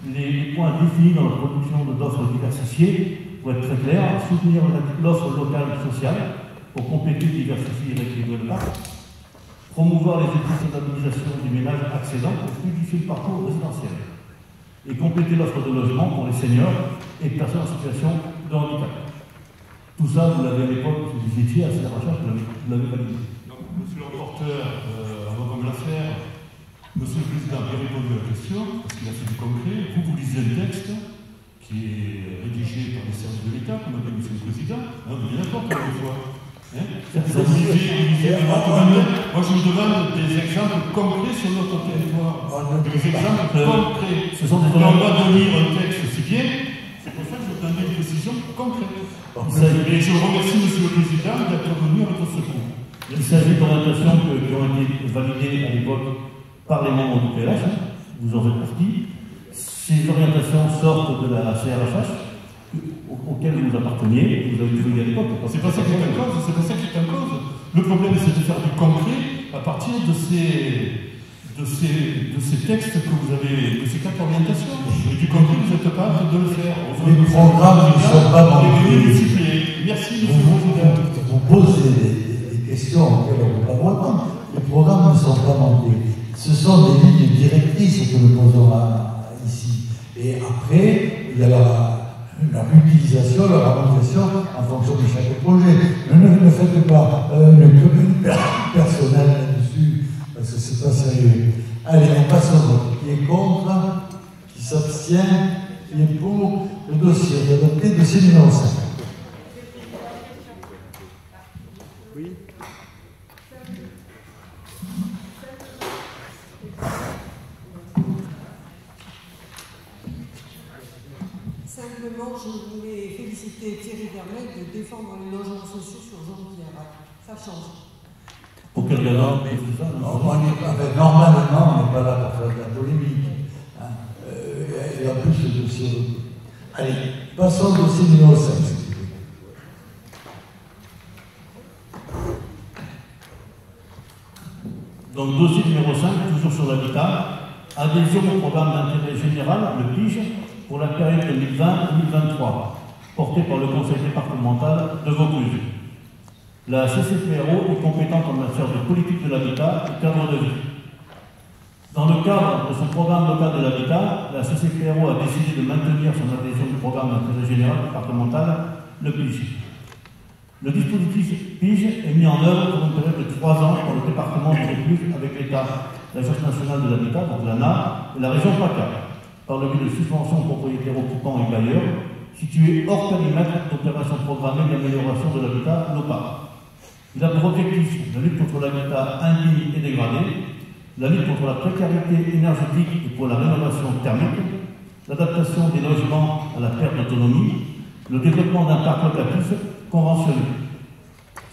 Les points définis dans la production d'offres diversifiées, pour être très clair, soutenir l'offre locale sociale pour compléter, diversifier et rééquilibrer le parc, promouvoir les outils de stabilisation du ménage accédant pour fluidifier le parcours résidentiel et compléter l'offre de logement pour les seniors et personnes en situation de handicap. Tout ça, vous l'avez à l'époque, vous étiez à CRHH, vous l'avez validé. Donc, monsieur le rapporteur, avant de la faire, monsieur le président a bien répondu à la question, parce qu'il a fait du concret. Vous lisez un texte qui est rédigé par les services de l'État, comme a dit monsieur le président. Vous êtes d'accord, quelquefois. Moi, je vous demande des exemples concrets sur notre territoire. Des exemples concrets. Ce sont des on va de lire un texte, c'est bien. C'est pour ça que je vous donne des précisions concrètes. Et je remercie monsieur le président d'être venu à notre secours. Il s'agit d'orientations qui ont été validées à l'époque par les membres du PLH. Vous en faites partie. Ces orientations sortent de la CRHH. Auquel vous apparteniez, vous avez joué à l'époque. C'est pas ça qui est en cause, c'est pas ça qui est en cause. Le problème, c'est de faire du concret à partir de ces textes que vous avez, de ces quatre orientations. Et du concret, vous n'êtes pas capable de le faire. Les programmes ne sont pas mandés. Merci, monsieur le président. Vous posez des questions auxquelles on ne peut pas répondre. Les programmes ne sont pas mandés. Ce sont des lignes directrices que nous posons ici. Et après, il y a leur utilisation, leur harmonisation en fonction de chaque projet. Ne faites pas une commune personnelle là-dessus, parce que c'est pas sérieux. Allez, on passe au vote. Qui est contre? Qui s'abstient? Qui est pour? Le dossier est adopté, dossier numéro 5. Oui. Simplement, je voulais féliciter Thierry Vermette de défendre les logements sociaux sur Jean-Pierre. Ça change. Pour quel gars? Normalement, on n'est pas là pour faire de la polémique. Hein. Et en plus, le dossier. Allez, passons au dossier numéro 5. Donc, dossier numéro 5, toujours sur l'habitat. Adhésion au programme d'intérêt général, le PIGE, pour la période 2020-2023, porté par le conseil départemental de Vaucluse. La CCPRO est compétente en matière de politique de l'habitat et cadre de vie. Dans le cadre de son programme local de l'habitat, la CCPRO a décidé de maintenir son adhésion au programme d'intérêt général départemental, le PIGE. Le dispositif PIGE est mis en œuvre pour une période de 3 ans dans le département de Vaucluse avec l'État, l'Agence nationale de l'habitat, donc l'ANA, et la région PACA, par le biais de subventions aux propriétaires occupants et bailleurs, situés hors périmètre d'opérations programmées d'amélioration de l'habitat local. Il a pour objectif la lutte contre l'habitat indigne et dégradé, la lutte contre la précarité énergétique et pour la rénovation thermique, l'adaptation des logements à la perte d'autonomie, le développement d'un parc locatif conventionné.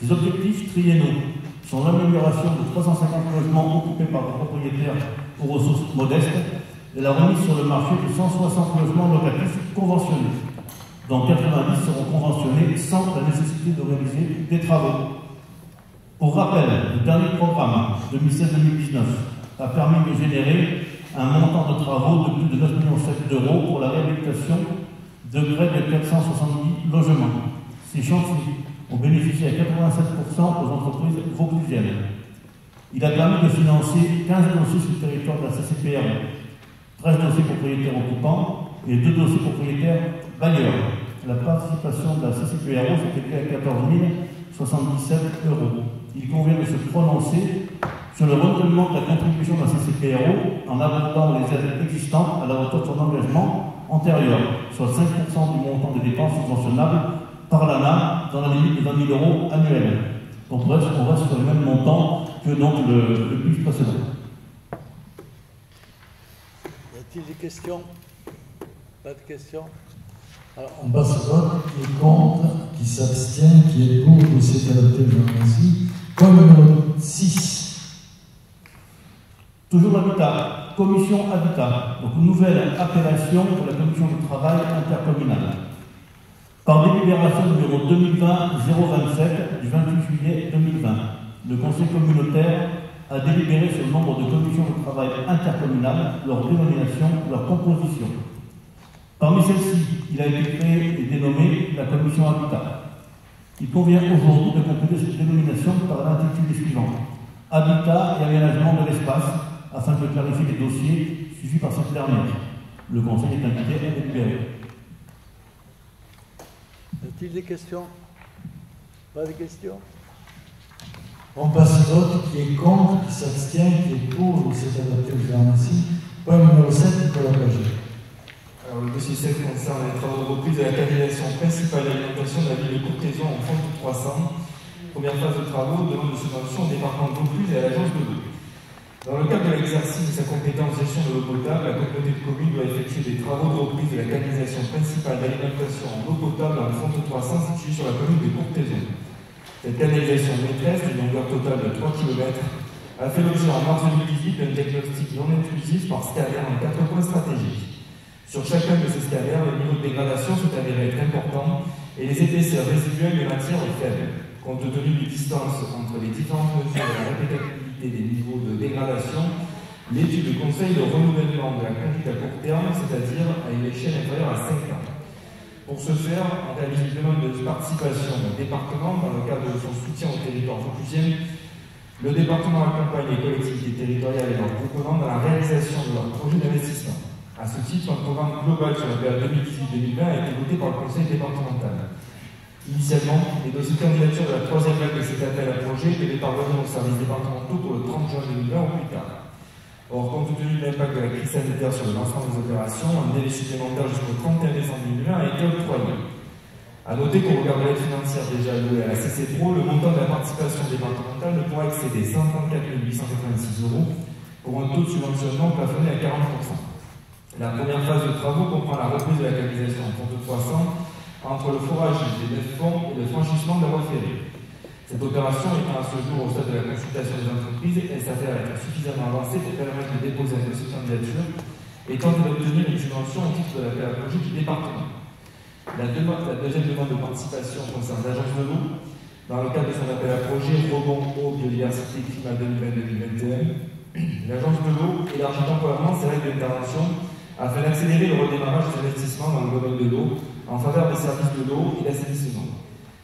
Ces objectifs triennaux sont l'amélioration de 350 logements occupés par des propriétaires aux ressources modestes et la remise sur le marché de 160 logements locatifs conventionnés, dont 90 seront conventionnés sans la nécessité de réaliser des travaux. Pour rappel, le dernier programme 2016-2019 a permis de générer un montant de travaux de plus de 9,7 millions d'euros pour la réhabilitation de près de 470 logements. Ces chantiers ont bénéficié à 87% aux entreprises vauclusiennes. Il a permis de financer 15 dossiers sur le territoire de la CCPRO, 13 dossiers propriétaires occupants et 2 dossiers propriétaires bailleurs. La participation de la CCPRO s'est élevée à 14 077 €. Il convient de se prononcer sur le renouvellement de la contribution de la CCPRO en abondant les aides existantes à la hauteur de son engagement antérieur, soit 5% du montant des dépenses subventionnables par l'ANA dans la limite de 20 000 € annuels. Donc bref, on reste sur le même montant que donc le PIGE précédent. Y a-t-il des questions? Pas de questions? Alors, on passe au vote. Qui est contre? Qui s'abstient? Qui est pour? Dossier adopté, je vous remercie. Point numéro 6. Toujours l'habitat. commission Habitat, donc nouvelle appellation pour la commission du travail intercommunale. Par délibération numéro 2020-027 du 28 juillet 2020, le Conseil communautaire a délibéré sur le nombre de commissions de travail intercommunales, leur dénomination, leur composition. Parmi celles-ci, il a été créé et dénommé la commission Habitat. Il convient aujourd'hui de compléter cette dénomination par l'intitulé suivant: Habitat et aménagement de l'espace, afin de clarifier les dossiers suivis par cette dernière. Le Conseil est invité à délibérer. Y a-t-il des questions? Pas de questions? On passe à l'autre qui est contre, qui s'abstient, qui est pour, ou s'est adapté au pharmacie. Point numéro 7, Nicolas Paget. Alors, le dossier 7 concerne les travaux de reprise de la canalisation principale d'alimentation de la ville de Courthézon en fond de 300. Première phase de travaux, demande de subvention au département de Vaucluse et à l'agence de l'eau. Dans le cadre de l'exercice de sa compétence gestion de l'eau potable, la communauté de communes doit effectuer des travaux de reprise de la canalisation principale d'alimentation en eau potable en fond de 300 située sur la commune de Courthézon. Cette canalisation maîtresse, d'une longueur totale de 3 km, a fait l'objet en mars 2018 d'un diagnostic non intrusif par scanner en 4 points stratégiques. Sur chacun de ces scanners, le niveau de dégradation s'est avéré être important et les épaisseurs résiduelles de matière faibles. Compte tenu des distances entre les différentes mesures de la répétabilité des niveaux de dégradation, l'étude conseille le renouvellement de la conduite à court terme, c'est-à-dire à une échelle inférieure à 5 ans. Pour ce faire, en cas de demande de participation du département dans le cadre de son soutien au territoire vauclusien, le département accompagne les collectivités territoriales et leurs groupements dans la réalisation de leurs projets d'investissement. À ce titre, un programme global sur la période 2018-2020 a été voté par le conseil départemental. Initialement, les dossiers de candidature de la troisième vague de cet appel à projet devaient parvenir aux services départementaux pour le 30 juin 2020 ou plus tard. Or, compte tenu de l'impact de la crise sanitaire sur le lancement des opérations, un délai supplémentaire jusqu'au 31 décembre 2020 a été octroyé. A noter qu'au regard de l'aide financière déjà allouée à la CCPRO, le montant de la participation départementale ne pourra excéder 134 886 € pour un taux de subventionnement plafonné à 40%. La première phase de travaux comprend la reprise de la canalisation en fond de 300 entre le forage des 9 fonds et le franchissement de la voie ferrée. Cette opération étant à ce jour au stade de la consultation des entreprises, elle s'avère être suffisamment avancée pour permettre de déposer un dossier de candidature et tenter d'obtenir une subvention au titre de l'appel à projet du département. La deuxième demande de participation concerne l'agence de l'eau. Dans le cadre de son appel à projet Rebond eau, biodiversité, climat 2020-2021, l'agence de l'eau élargit temporairement ses règles d'intervention afin d'accélérer le redémarrage des investissements dans le domaine de l'eau en faveur des services de l'eau et d'assainissement.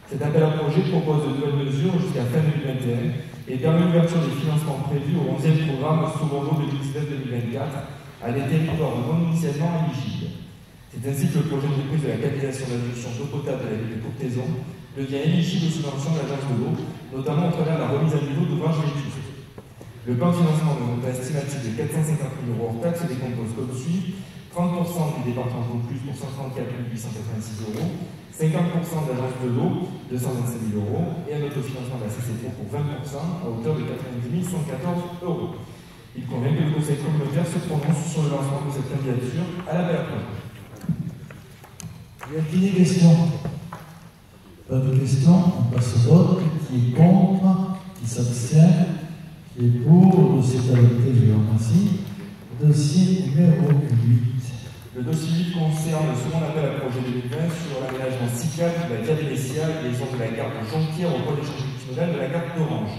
Cet appel à projet propose de nouvelles mesures jusqu'à fin 2021 et permet l'ouverture des financements prévus au 11e programme Secondo 2019-2024 à des territoires non initialement éligibles. C'est ainsi que le projet de reprise de la canalisation d'adduction d'eau potable de la ville de Courthézon devient éligible aux subventions de l'agence de l'eau, notamment au travers de la remise à niveau d'ouvrages vétustes. Le plan de financement de montant estimatif de 450 000 € hors taxe se décompose comme suit: 30% du département de Vaucluse pour 134 886 €, 50% de l'agence de l'eau, 227 000 € et un autofinancement de la CCPRO pour 20% à hauteur de 90 114 €. Il convient que le conseil communautaire se prononce sur le lancement de cette candidature à l'appel à projet. Y a-t-il des questions? Pas de questions, on passe au vote. Qui est contre? Qui s'abstient? Qui est pour? Le dossier est adopté, je vous remercie. Dossier numéro 8. Le dossier 8 concerne le second appel à projet 2020 sur l'aménagement cyclable de la Via Venezia et liaison de la gare de Jonquière au pôle d'échange multimodal de la gare d'Orange.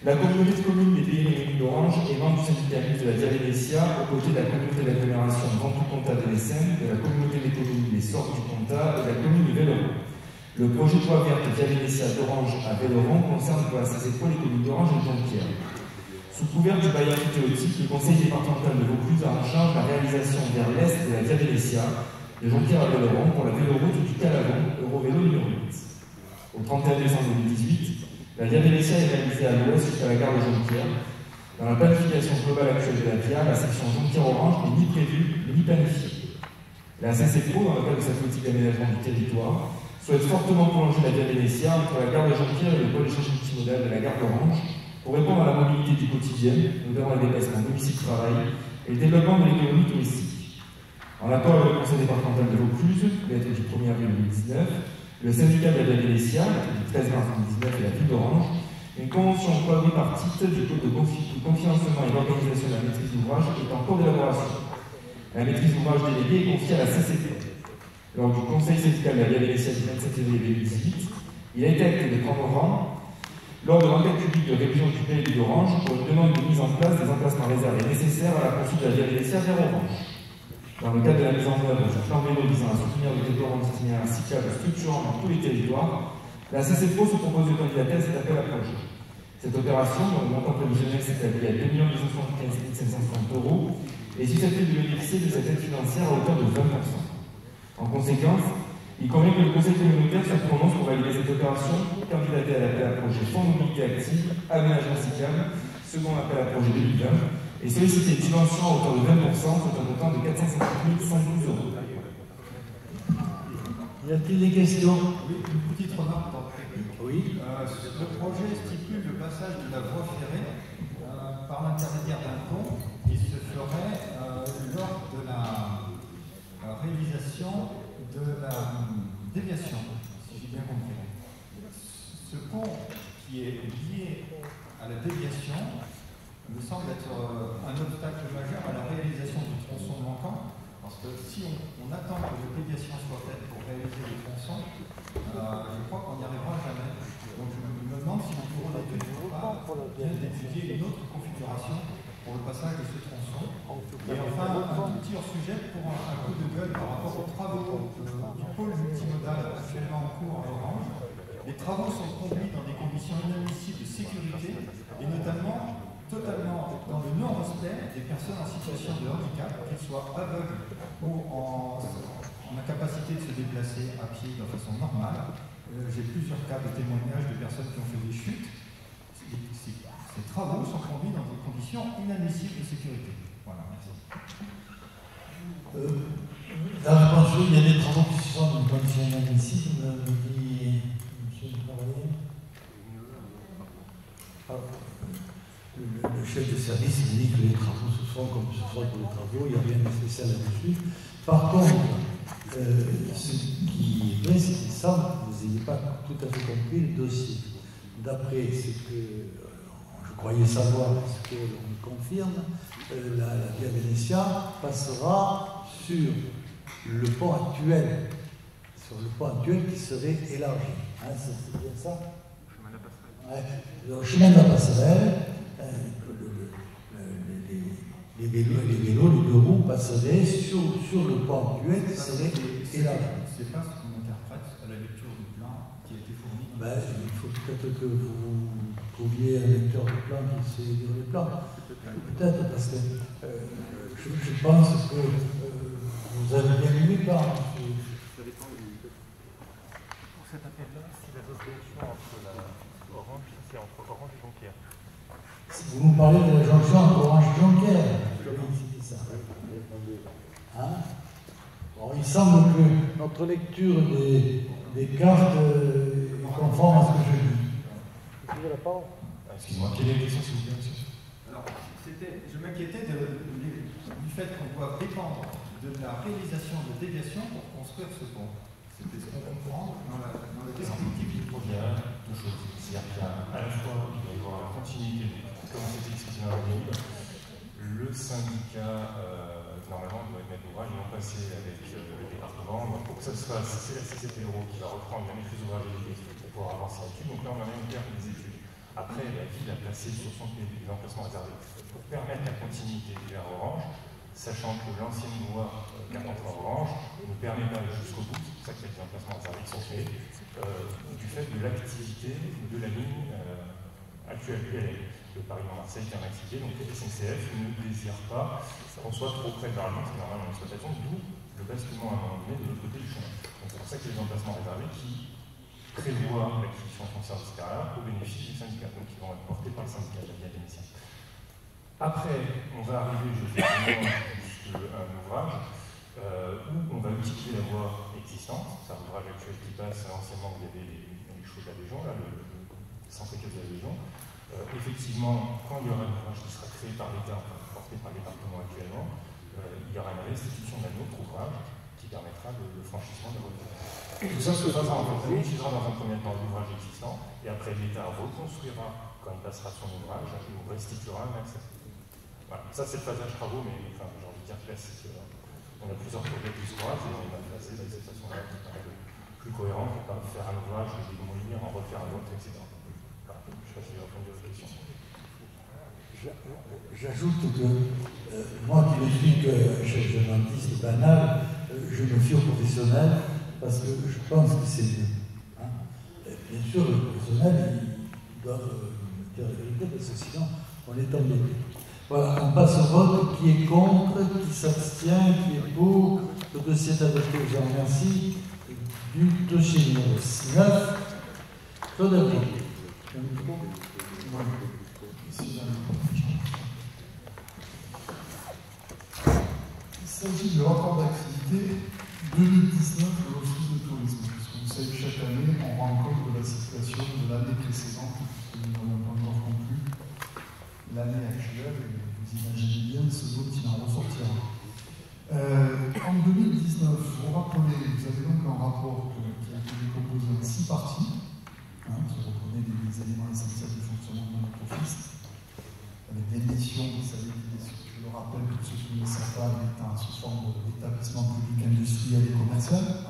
La communauté de communes des Pays Réunis d'Orange est membre du syndicat mixte de la Via Venezia aux côtés de la communauté d'agglomération Ventoux-Comtat de l'Essène, de la communauté des communes des Sortes du Comtat et de la commune de Velleron. Le projet de voie verte Via Venezia d'Orange à Velleron concerne pour la CCPRO les communes d'Orange et de Jonquière. Sous couvert du bail amphithéotique, le conseil départemental de Vaucluse a en charge la réalisation vers l'est de la Via Venezia, de Jonquière à Velleron pour la véloroute du Calavon, Eurovelo numéro 8. Au 31 décembre 2018, la Via Venezia est réalisée à l'ouest jusqu'à la gare de Jonquière. Dans la planification globale actuelle de la Via, la section Jonquière-Orange n'est ni prévue ni planifiée. La CCPRO, dans le cadre de sa politique d'aménagement du territoire, souhaite fortement prolonger la Via Venezia entre la gare de Jonquière et le pôle d'échange multimodal de la gare d'Orange pour répondre à la mobilité du quotidien, notamment les déplacements domicile-travail et le développement de l'économie touristique. En accord avec le conseil départemental de Vaucluse, lettre du 1er avril 2019, le syndicat de la Via Venezia, du 13 mars 2019 et la ville d'Orange, Une convention quadripartite du code de confinancement et d'organisation de la maîtrise d'ouvrage est en cours d'élaboration. La maîtrise d'ouvrage déléguée est confiée à la CCP. Lors du conseil syndical de la Via Venetia du 27 février 2018, il a été acté de prendre rang lors de l'enquête publique de révision du PLU d'Orange pour une demande de mise en place des emplacements réservés nécessaires à la poursuite de la Via Venetia vers Orange. Dans le cadre de la mise en œuvre du plan vélo visant à soutenir le développement destiné à un cyclable structurant dans tous les territoires, la CCPO se propose de candidater à cet appel à projet. Cette opération, dont le montant prévisionnel s'établit à 2 275 530 €, est susceptible de bénéficier de cette aide financière à hauteur de 20%. En conséquence, il convient que le Conseil communautaire se prononce pour valider cette opération, candidater à l'appel à projet Fonds de mobilité active, aménagement cyclable, second appel à projet 2020, et solliciter une subvention à hauteur de 20%, soit un montant de 450 112 €. Y a-t-il des questions? Oui, une petite remarque technique. Oui. Le projet stipule le passage de la voie ferrée par l'intermédiaire d'un pont qui se ferait lors de la réalisation de la déviation, si j'ai bien compris. Ce pont qui est lié à la déviation me semble être un obstacle majeur à la réalisation du tronçon manquant, parce que si on attend que la déviation soit faite pour réaliser le tronçon, je crois qu'on n'y arrivera jamais. Donc je me demande si on pourrait bien étudier une autre configuration pour le passage de ce tronçon. Et enfin, un tout petit hors-sujet pour un coup de gueule par rapport aux travaux du pôle multimodal actuellement en cours à Orange. Les travaux sont conduits dans des conditions inadmissibles de sécurité et notamment totalement dans le non-respect des personnes en situation de handicap, qu'elles soient aveugles ou en incapacité de se déplacer à pied de façon normale. J'ai plusieurs cas de témoignages de personnes qui ont fait des chutes. Ces travaux sont conduits dans des conditions inadmissibles de sécurité. Voilà, merci. Là, je pense qu'il y a des travaux qui sont dans des conditions inadmissibles, me dit M. le Cavalier. Le chef de service dit que les travaux se font comme se font pour les travaux, il n'y a rien de spécial là-dessus. Par contre, ce qui est vrai, c'est qu'il semble que vous n'ayez pas tout à fait compris le dossier. D'après ce que je croyais savoir, ce que l'on me confirme, la Via Venetia passera sur le pont actuel, qui serait élargi. Hein, c'est bien ça? Ouais, le chemin de la passerelle. Les vélos, les deux roues passeraient sur le pont actuel qui serait élargi. C'est pas ce qu'on interprète à la lecture du plan qui a été fourni. Il faut peut-être que vous trouviez un lecteur de plan qui sait lire les plans. Peut-être, parce que je pense que vous avez bien lu les plans. Ça dépend pour cet appel-là, si la jonction entre Orange, c'est entre Orange et Jonquière. Vous nous parlez de la jonction entre Orange et Jonquière. C'est ça. Hein? Bon, il semble que notre lecture des cartes est conforme à ce que je dis. Vous avez la parole? Excusez-moi, quelle est la question, s'il vous plaît, monsieur? Alors, je m'inquiétais du fait qu'on doit dépendre de la réalisation de déviation pour construire ce pont. C'était ce qu'on comprend dans le descriptif du projet. Il y a deux choses. C'est-à-dire qu'il y a à la fois, il doit y avoir la continuité, comme c'était expliqué dans la vidéo, le syndicat, normalement, doit mettre l'ouvrage et non passer avec le département. Donc, pour que ça se fasse, c'est la CCP Euro qui va reprendre la maîtrise d'ouvrage pour pouvoir avancer là-dessus. Donc là, on a même terme des études. Après, la ville a placé sur son pays des emplacements réservés pour permettre la continuité vers Orange, sachant que l'ancienne voie 40 Orange ne permet pas d'aller jusqu'au bout, c'est pour ça qu'il y a des emplacements réservés qui sont faits, du fait de l'activité de la ligne actuelle de Paris-Marseille qui est en activité. Donc la SNCF ne désire pas qu'on soit trop près de la ligne, c'est normal en exploitation, d'où le basculement à un moment donné de l'autre côté du chemin. Donc c'est pour ça qu'il y a des emplacements réservés qui prévoient l'acquisition foncière de ce cas-là au bénéfice du syndicat, donc qui vont être portés par le syndicat de la Via Venetia. Après, on va arriver jusqu'à un ouvrage où on va utiliser la voie existante. C'est un ouvrage actuel qui passe anciennement où il y avait les chevaux de la Légion, là, le centre de la Légion. Effectivement, quand il y aura un ouvrage qui sera créé par l'État, porté par le département actuellement, il y aura une restitution d'un autre ouvrage qui permettra le franchissement de la voie. Tout ça se fera en fait. On utilisera dans un premier temps l'ouvrage existant et après l'État reconstruira quand il passera son ouvrage, il vous restituera un accès. Voilà. Ça, c'est le phasage travaux, mais enfin, j'ai envie de dire classique. On a plusieurs projets qui se croisent et on va placer de cette façon-là qui paraît plus cohérent pour ne pas faire un ouvrage, le démolir, en refaire un autre, etc. Voilà. Je ne sais pas si j'ai répondu à votre question. J'ajoute que moi qui me suis que chez un dentiste banal, je me fie aux professionnels parce que je pense que c'est mieux. Hein. Bien sûr, les professionnels, ils doivent dire la vérité parce que sinon, on est embêté. Voilà, on passe au vote. Qui est contre, qui s'abstient, qui est pour. Le dossier est adopté. Je vous remercie. Du dossier numéro 9, Claude Avril. Il s'agit du rapport d'activité 2019 de l'Office de tourisme. Parce que vous savez que chaque année, on rend compte de la situation de l'année précédente, que nous n'avons pas encore conclu. L'année actuelle, vous imaginez bien ce dont il en ressortira. En 2019, vous rappelez, vous avez donc un rapport qui a été décomposé en 6 parties, qui reprenait des éléments essentiels du fonctionnement de notre office, avec des missions, vous savez, je le rappelle pour ceux qui ne le savent pas, l'État sous forme d'établissement public industriel et commercial.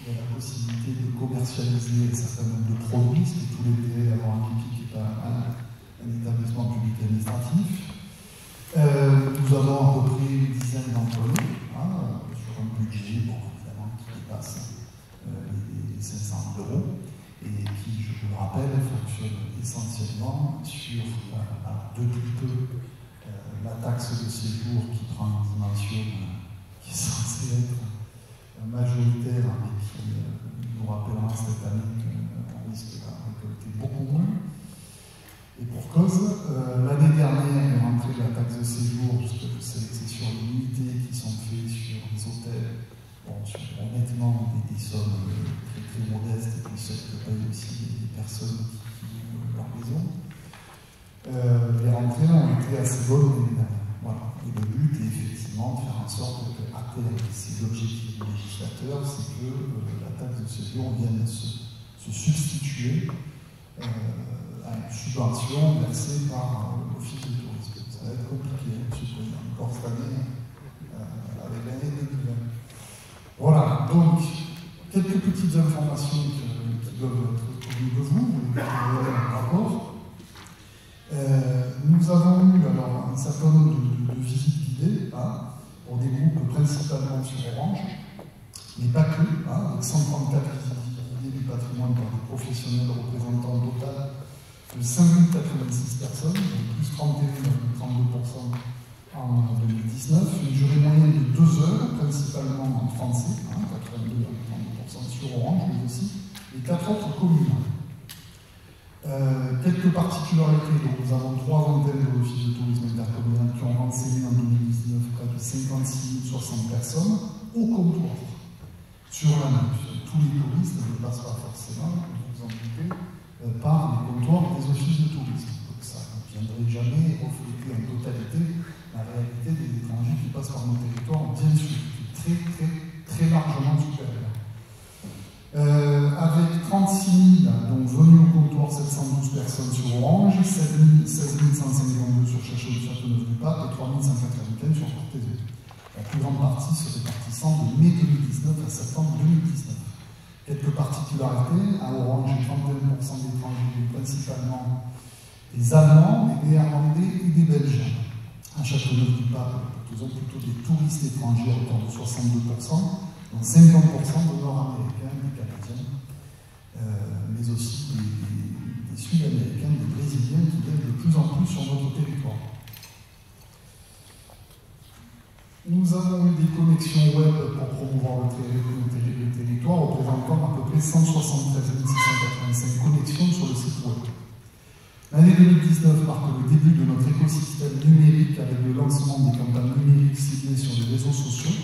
Il y a la possibilité de commercialiser un certain nombre de produits, ce qui tous les pays avoir un qui est un établissement public administratif. Nous avons à peu près une dizaine d'employés sur un budget, évidemment, qui dépasse les 500 000 € et qui, je vous le rappelle, fonctionne essentiellement sur depuis peu la taxe de séjour qui prend une dimension qui est censée être majoritaire mais qui nous rappellera cette année qu'on risque de récolter beaucoup moins. Et pour cause, l'année dernière est rentrée la taxe de séjour, puisque c'est sur les unités qui sont faites sur des hôtels, sur honnêtement des sommes très très modestes, et puis celles que payent aussi des personnes qui ont leur maison. Les rentrées ont été assez bonnes l'année dernière. Voilà. Et le but est effectivement de faire en sorte qu'atteindre ces objectifs du législateur, c'est que la taxe de séjour vienne se substituer à une subvention versée par l'Office de tourisme. Ça va être compliqué, M. le Président, encore cette année, avec l'année 2020. Voilà, donc, quelques petites informations qui doivent être connues de vous dans le rapport. Nous avons eu alors un certain nombre de visites guidées pour des groupes principalement sur Orange, mais pas que, avec 134 visites guidées du patrimoine par des professionnels représentants total de 5086 personnes, donc plus 31,32% en 2019, une durée moyenne de 2 heures, principalement en français, 82,32% sur Orange, mais aussi les 4 autres communes. Quelques particularités, donc nous avons 3 antennes de l'Office de tourisme intercommunal qui ont renseigné en 2019 près de 56 060 personnes au comptoir sur l'année. Tous les touristes ne passent pas forcément, vous en doutez, par les comptoirs des offices de tourisme. Donc ça ne viendrait jamais refléter en totalité la réalité des étrangers qui passent par nos territoires, bien sûr, qui est très largement supérieure. Avec 36 000 donc venus au comptoir, 712 personnes sur Orange, 16 152 sur Châteauneuf-du-Pape et 3 195 sur Portezeux. La plus grande partie se répartissant de mai 2019 à septembre 2019. Quelques particularités, à Orange, 31% d'étrangers, principalement des Allemands, des Néerlandais et des Belges. À Châteauneuf-du-Pape, nous avons plutôt des touristes étrangers à hauteur de 62%, dont 50% de Nord-Américains, des Canadiens, mais aussi des Sud-Américains, des Brésiliens qui viennent de plus en plus sur notre territoire. Nous avons eu des connexions web pour promouvoir le territoire, représentant à peu près 173 685 connexions sur le site web. L'année 2019 marque le début de notre écosystème numérique avec le lancement des campagnes numériques ciblées sur les réseaux sociaux,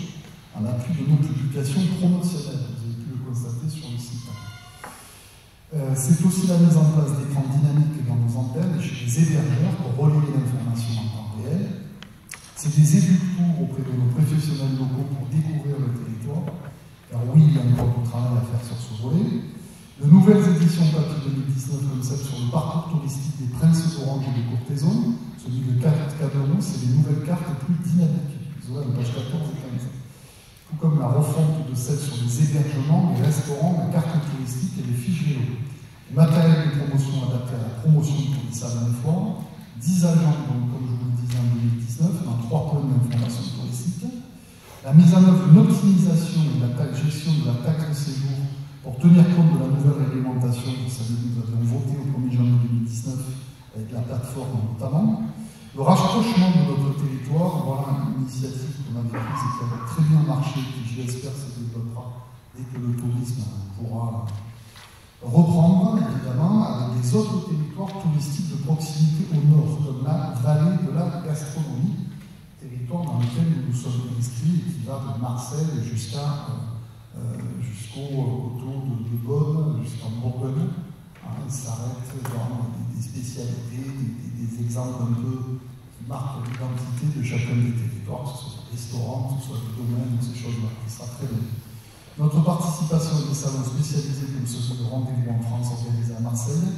en appui de nos publications promotionnelles. Vous avez pu le constater sur le site. C'est aussi la mise en place d'écrans dynamiques dans nos antennes et chez les hébergeurs pour relayer l'information en temps réel. C'est des éductours auprès de nos professionnels locaux pour découvrir le territoire, car oui, il y a encore du travail à faire sur ce volet. De nouvelles éditions papier 2019 comme celle sur le parcours touristique des princes d'Orange et des courtisans. Celui de Caderon, c'est les nouvelles cartes les plus dynamiques. Vous aurez la page 14 et 15. Tout comme la refonte de celle sur les hébergements, les restaurants, la carte touristique et les fiches vélo. Matériel de promotion adapté à la promotion pour les salles d'info. 10 agents, donc, comme je vous le disais en 2019, dans 3 points d'information touristique. La mise en œuvre d'une optimisation de la gestion de la taxe de séjour pour tenir compte de la nouvelle réglementation, vous savez que nous avions voté au 1er janvier 2019 avec la plateforme notamment. Le rapprochement de notre territoire, voilà une initiative qu'on avait prise et qui avait très bien marché, qui je l'espère se développera dès que le tourisme pourra reprendre, évidemment, avec des autres territoires touristiques de proximité au nord, comme la vallée de la gastronomie, territoire dans lequel nous nous sommes inscrits et qui va de Marseille jusqu'au coteau de Beaune, jusqu'en Bourgogne. Il s'arrête dans des spécialités, des exemples un peu qui marquent l'identité de chacun des territoires, que ce soit des restaurants, que ce soit des domaines, ces choses-là. Ce sera très bien. Notre participation à des salons spécialisés comme ceux de rendez-vous en France organisés à Marseille.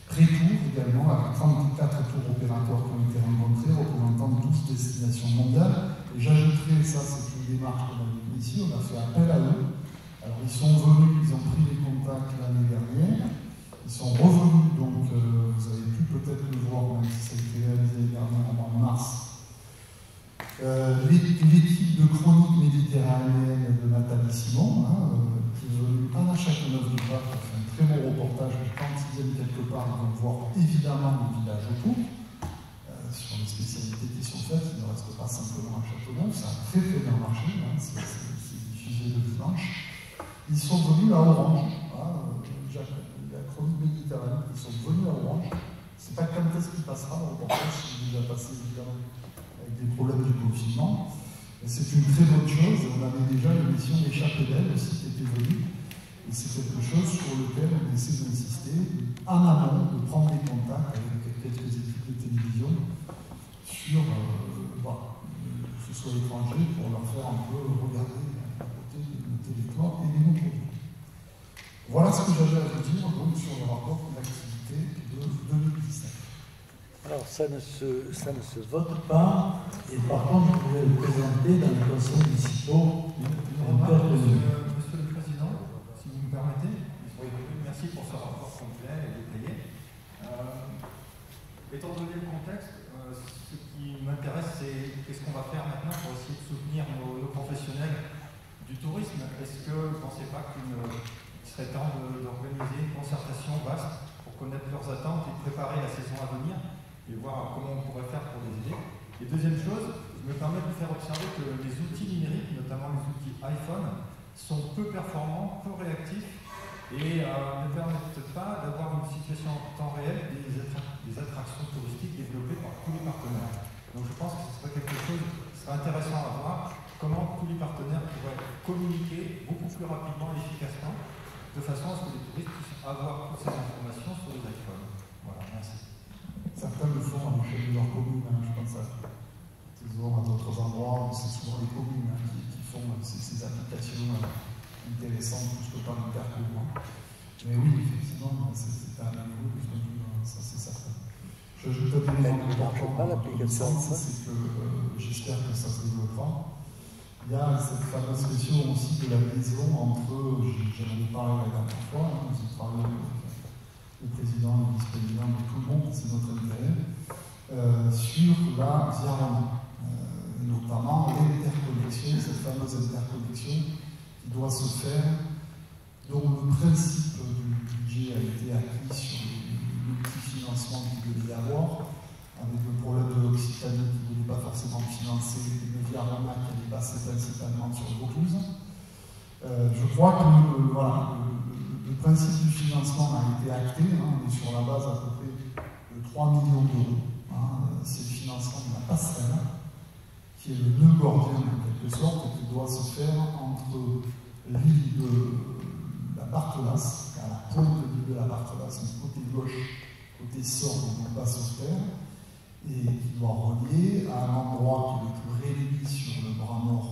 Pré-tour également, avec 34 tours opérateurs qui ont été rencontrés, représentant 12 destinations mondiales. Et j'ajouterai, ça c'est une démarche qu'on a fait ici, on a fait appel à eux. Alors ils sont venus, ils ont pris les contacts l'année dernière. Ils sont revenus, donc vous avez pu peut-être le voir, même si ça a été réalisé dernièrement en mars. L'équipe de chronique méditerranéenne de Nathalie Simon, qui est venue à la Châteauneuf-du-Pape, qui a fait un très beau reportage, mais quand ils viennent quelque part, ils vont voir évidemment le village autour, sur les spécialités qui sont faites. Il ne reste pas simplement à Châteauneuf, ça a très très bien marché, c'est diffusé le dimanche. Ils sont venus à Orange, la chronique méditerranéenne, ils sont venus à Orange. Je ne sais pas quand est-ce qu'il passera, le reportage, il est déjà passé évidemment avec des problèmes du confinement. C'est une très bonne chose. On avait déjà l'émission Échappée d'elle aussi qui était venue. Et c'est quelque chose sur lequel on essaie d'insister en amont, de prendre des contacts avec quelques équipes de télévision sur, que ce soit étrangers, pour leur faire un peu regarder à côté de nos territoires et de nos produits. Voilà ce que j'avais à vous dire donc, sur le rapport d'activité de 2017. Alors, ça ne se vote pas, et par contre, je vais le présenter dans les conseils municipaux. Monsieur le Président, si vous me permettez, merci pour ce rapport complet et détaillé. Étant donné le contexte, ce qui m'intéresse, c'est qu'est-ce qu'on va faire maintenant pour essayer de soutenir nos professionnels du tourisme. Est-ce que vous ne pensez pas qu'il serait temps d'organiser une concertation vaste pour connaître leurs attentes et préparer la saison à venir et voir comment on pourrait faire pour les aider? Et deuxième chose, je me permets de vous faire observer que les outils numériques, notamment les outils iPhone, sont peu performants, peu réactifs et ne permettent pas d'avoir une situation en temps réel des attractions touristiques développées par tous les partenaires. Donc je pense que ce serait quelque chose qui serait intéressant à voir, comment tous les partenaires pourraient communiquer beaucoup plus rapidement et efficacement, de façon à ce que les touristes puissent avoir toutes ces informations sur les iPhones. Voilà, merci. Certains le font à l'échelle de leur commune, je pense à d'autres endroits, c'est souvent les communes qui font ces applications intéressantes plus que par l'intercommune. Mais oui, effectivement, c'est un niveau, ça c'est certain. J'ajoute un élément important dans le sens, c'est que j'espère que ça se développera. Il y a cette fameuse question aussi de la liaison entre, j'en ai parlé la dernière fois, nous avons parlé avec le président, le vice-président, de tout le monde, c'est notre intérêt, sur la Diarone. Notamment l'interconnexion, cette fameuse interconnexion qui doit se faire, dont le principe du budget a été acquis sur les multifinancements qu'il devait y avoir, avec le problème de l'Occitanie qui ne voulait pas forcément financer, le Via-Roma qui allait passer principalement sur le Vaucluse. Je crois que le principe du financement a été acté, on est sur la base à peu près de 3 millions d'euros. C'est le financement de la passerelle, qui est le nœud gordien en quelque sorte, et qui doit se faire entre l'île de la Bartelasse, à la pointe de l'île de la Bartelasse, du côté gauche, côté Sorgue, on passe sur terre, et qui doit relier à un endroit qui est le plus réduit sur le bras nord,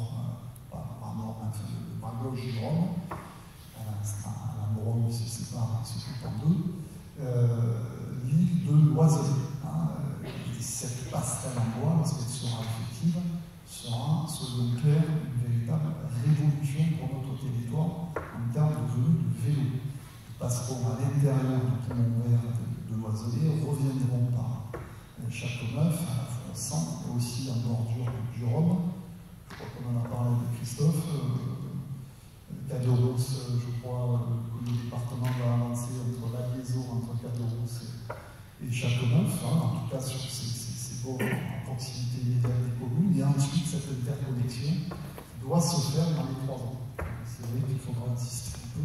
pas le bras nord, enfin le bras gauche du Rhône, à l'endroit où il se Châteauneuf, à la fois au centre, et aussi en bordure du Rhône. Je crois qu'on en a parlé de Christophe. Caderousse, je crois, le département va avancer entre la liaison entre Caderousse et Châteauneuf, hein, en tout cas sur ces bords en proximité immédiate des communes. Et ensuite, cette interconnexion doit se faire dans les 3 ans. C'est vrai qu'il faudra insister un peu,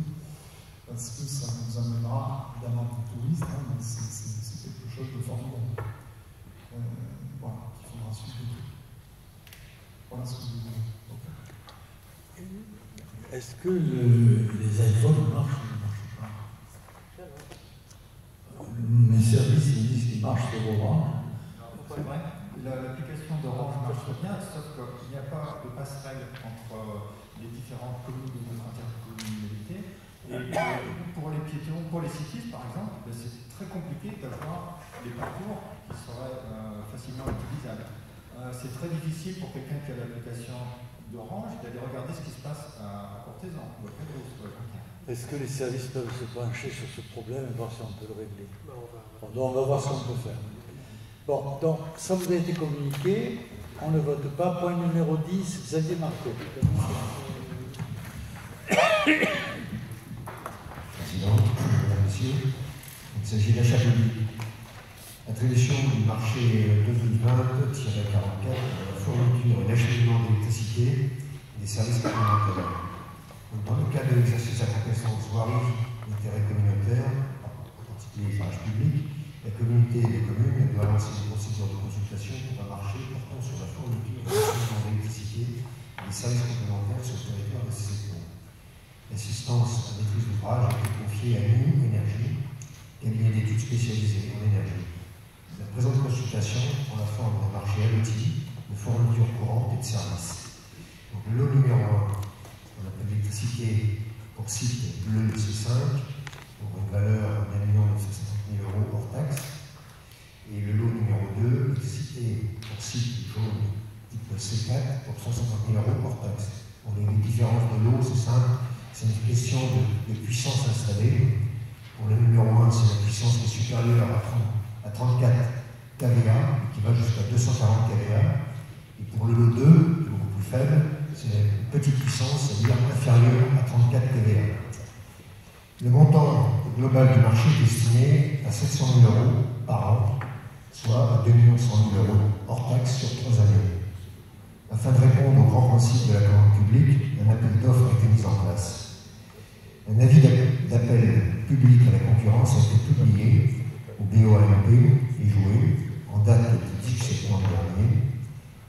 parce que ça nous amènera évidemment des touristes, hein, mais c'est quelque chose de formidable. Voilà, qu'il faudra suivre. Voilà ce que je voulais. Est-ce que les iPhones marchent ou ne marchent pas? Mes services ils disent qu'ils marchent sur Orange. C'est vrai, l'application d'Orange marche bien, sauf qu'il n'y a pas de passerelle entre les différentes communes de notre intercommunalité. Et pour les piétons, pour les cyclistes par exemple, c'est très compliqué d'avoir des parcours qui seraient facilement utilisables. C'est très difficile pour quelqu'un qui a l'application d'Orange d'aller regarder ce qui se passe à Courthézan ou à Caderousse. Est-ce que les services peuvent se pencher sur ce problème et voir si on peut le régler? On va voir ce qu'on peut faire. Bon, donc, ça vous a été communiqué, on ne vote pas. Point numéro 10, Xavier Marteau. Président, Mesdames, Messieurs, il s'agit d'achat public. Attribution du marché 2020-44, la fourniture et l'acheminement d'électricité et des services complémentaires. Dans le cadre de l'exercice de la compétence voirie d'intérêt communautaire, en particulier les public, la communauté et les communes doivent lancer des procédures de consultation pour un marché portant sur la fourniture et l'acheminement d'électricité et des services complémentaires sur le territoire de ces secteurs. L'assistance à maîtrise d'ouvrage a été confiée à NU Énergie, cabinet d'études spécialisé en énergie. La présente consultation prend la forme d'un marché à l'outil de fourniture courante et de services. Donc, le lot numéro 1, on appelle l'électricité pour site bleu C5, pour une valeur d'1 950 000 € hors taxe. Et le lot numéro 2, l'électricité pour site jaune type C4 pour 150 000 € hors taxe. Pour les différences de lot, c'est simple, c'est une question de puissance installée. Pour le numéro 1, c'est la puissance qui est supérieure à 34 kVA, qui va jusqu'à 240 kVA. Et pour le lot 2, qui est beaucoup plus faible, c'est une petite puissance, c'est-à-dire inférieure à 34 kVA. Le montant global du marché est estimé à 700 000 € par an, soit à 2 100 000 € hors taxe sur 3 années. Afin de répondre au grand principe de la commande publique, un appel d'offres a été mis en place. Un avis d'appel public à la concurrence a été publié au BOAMP et joué en date du 10 septembre dernier.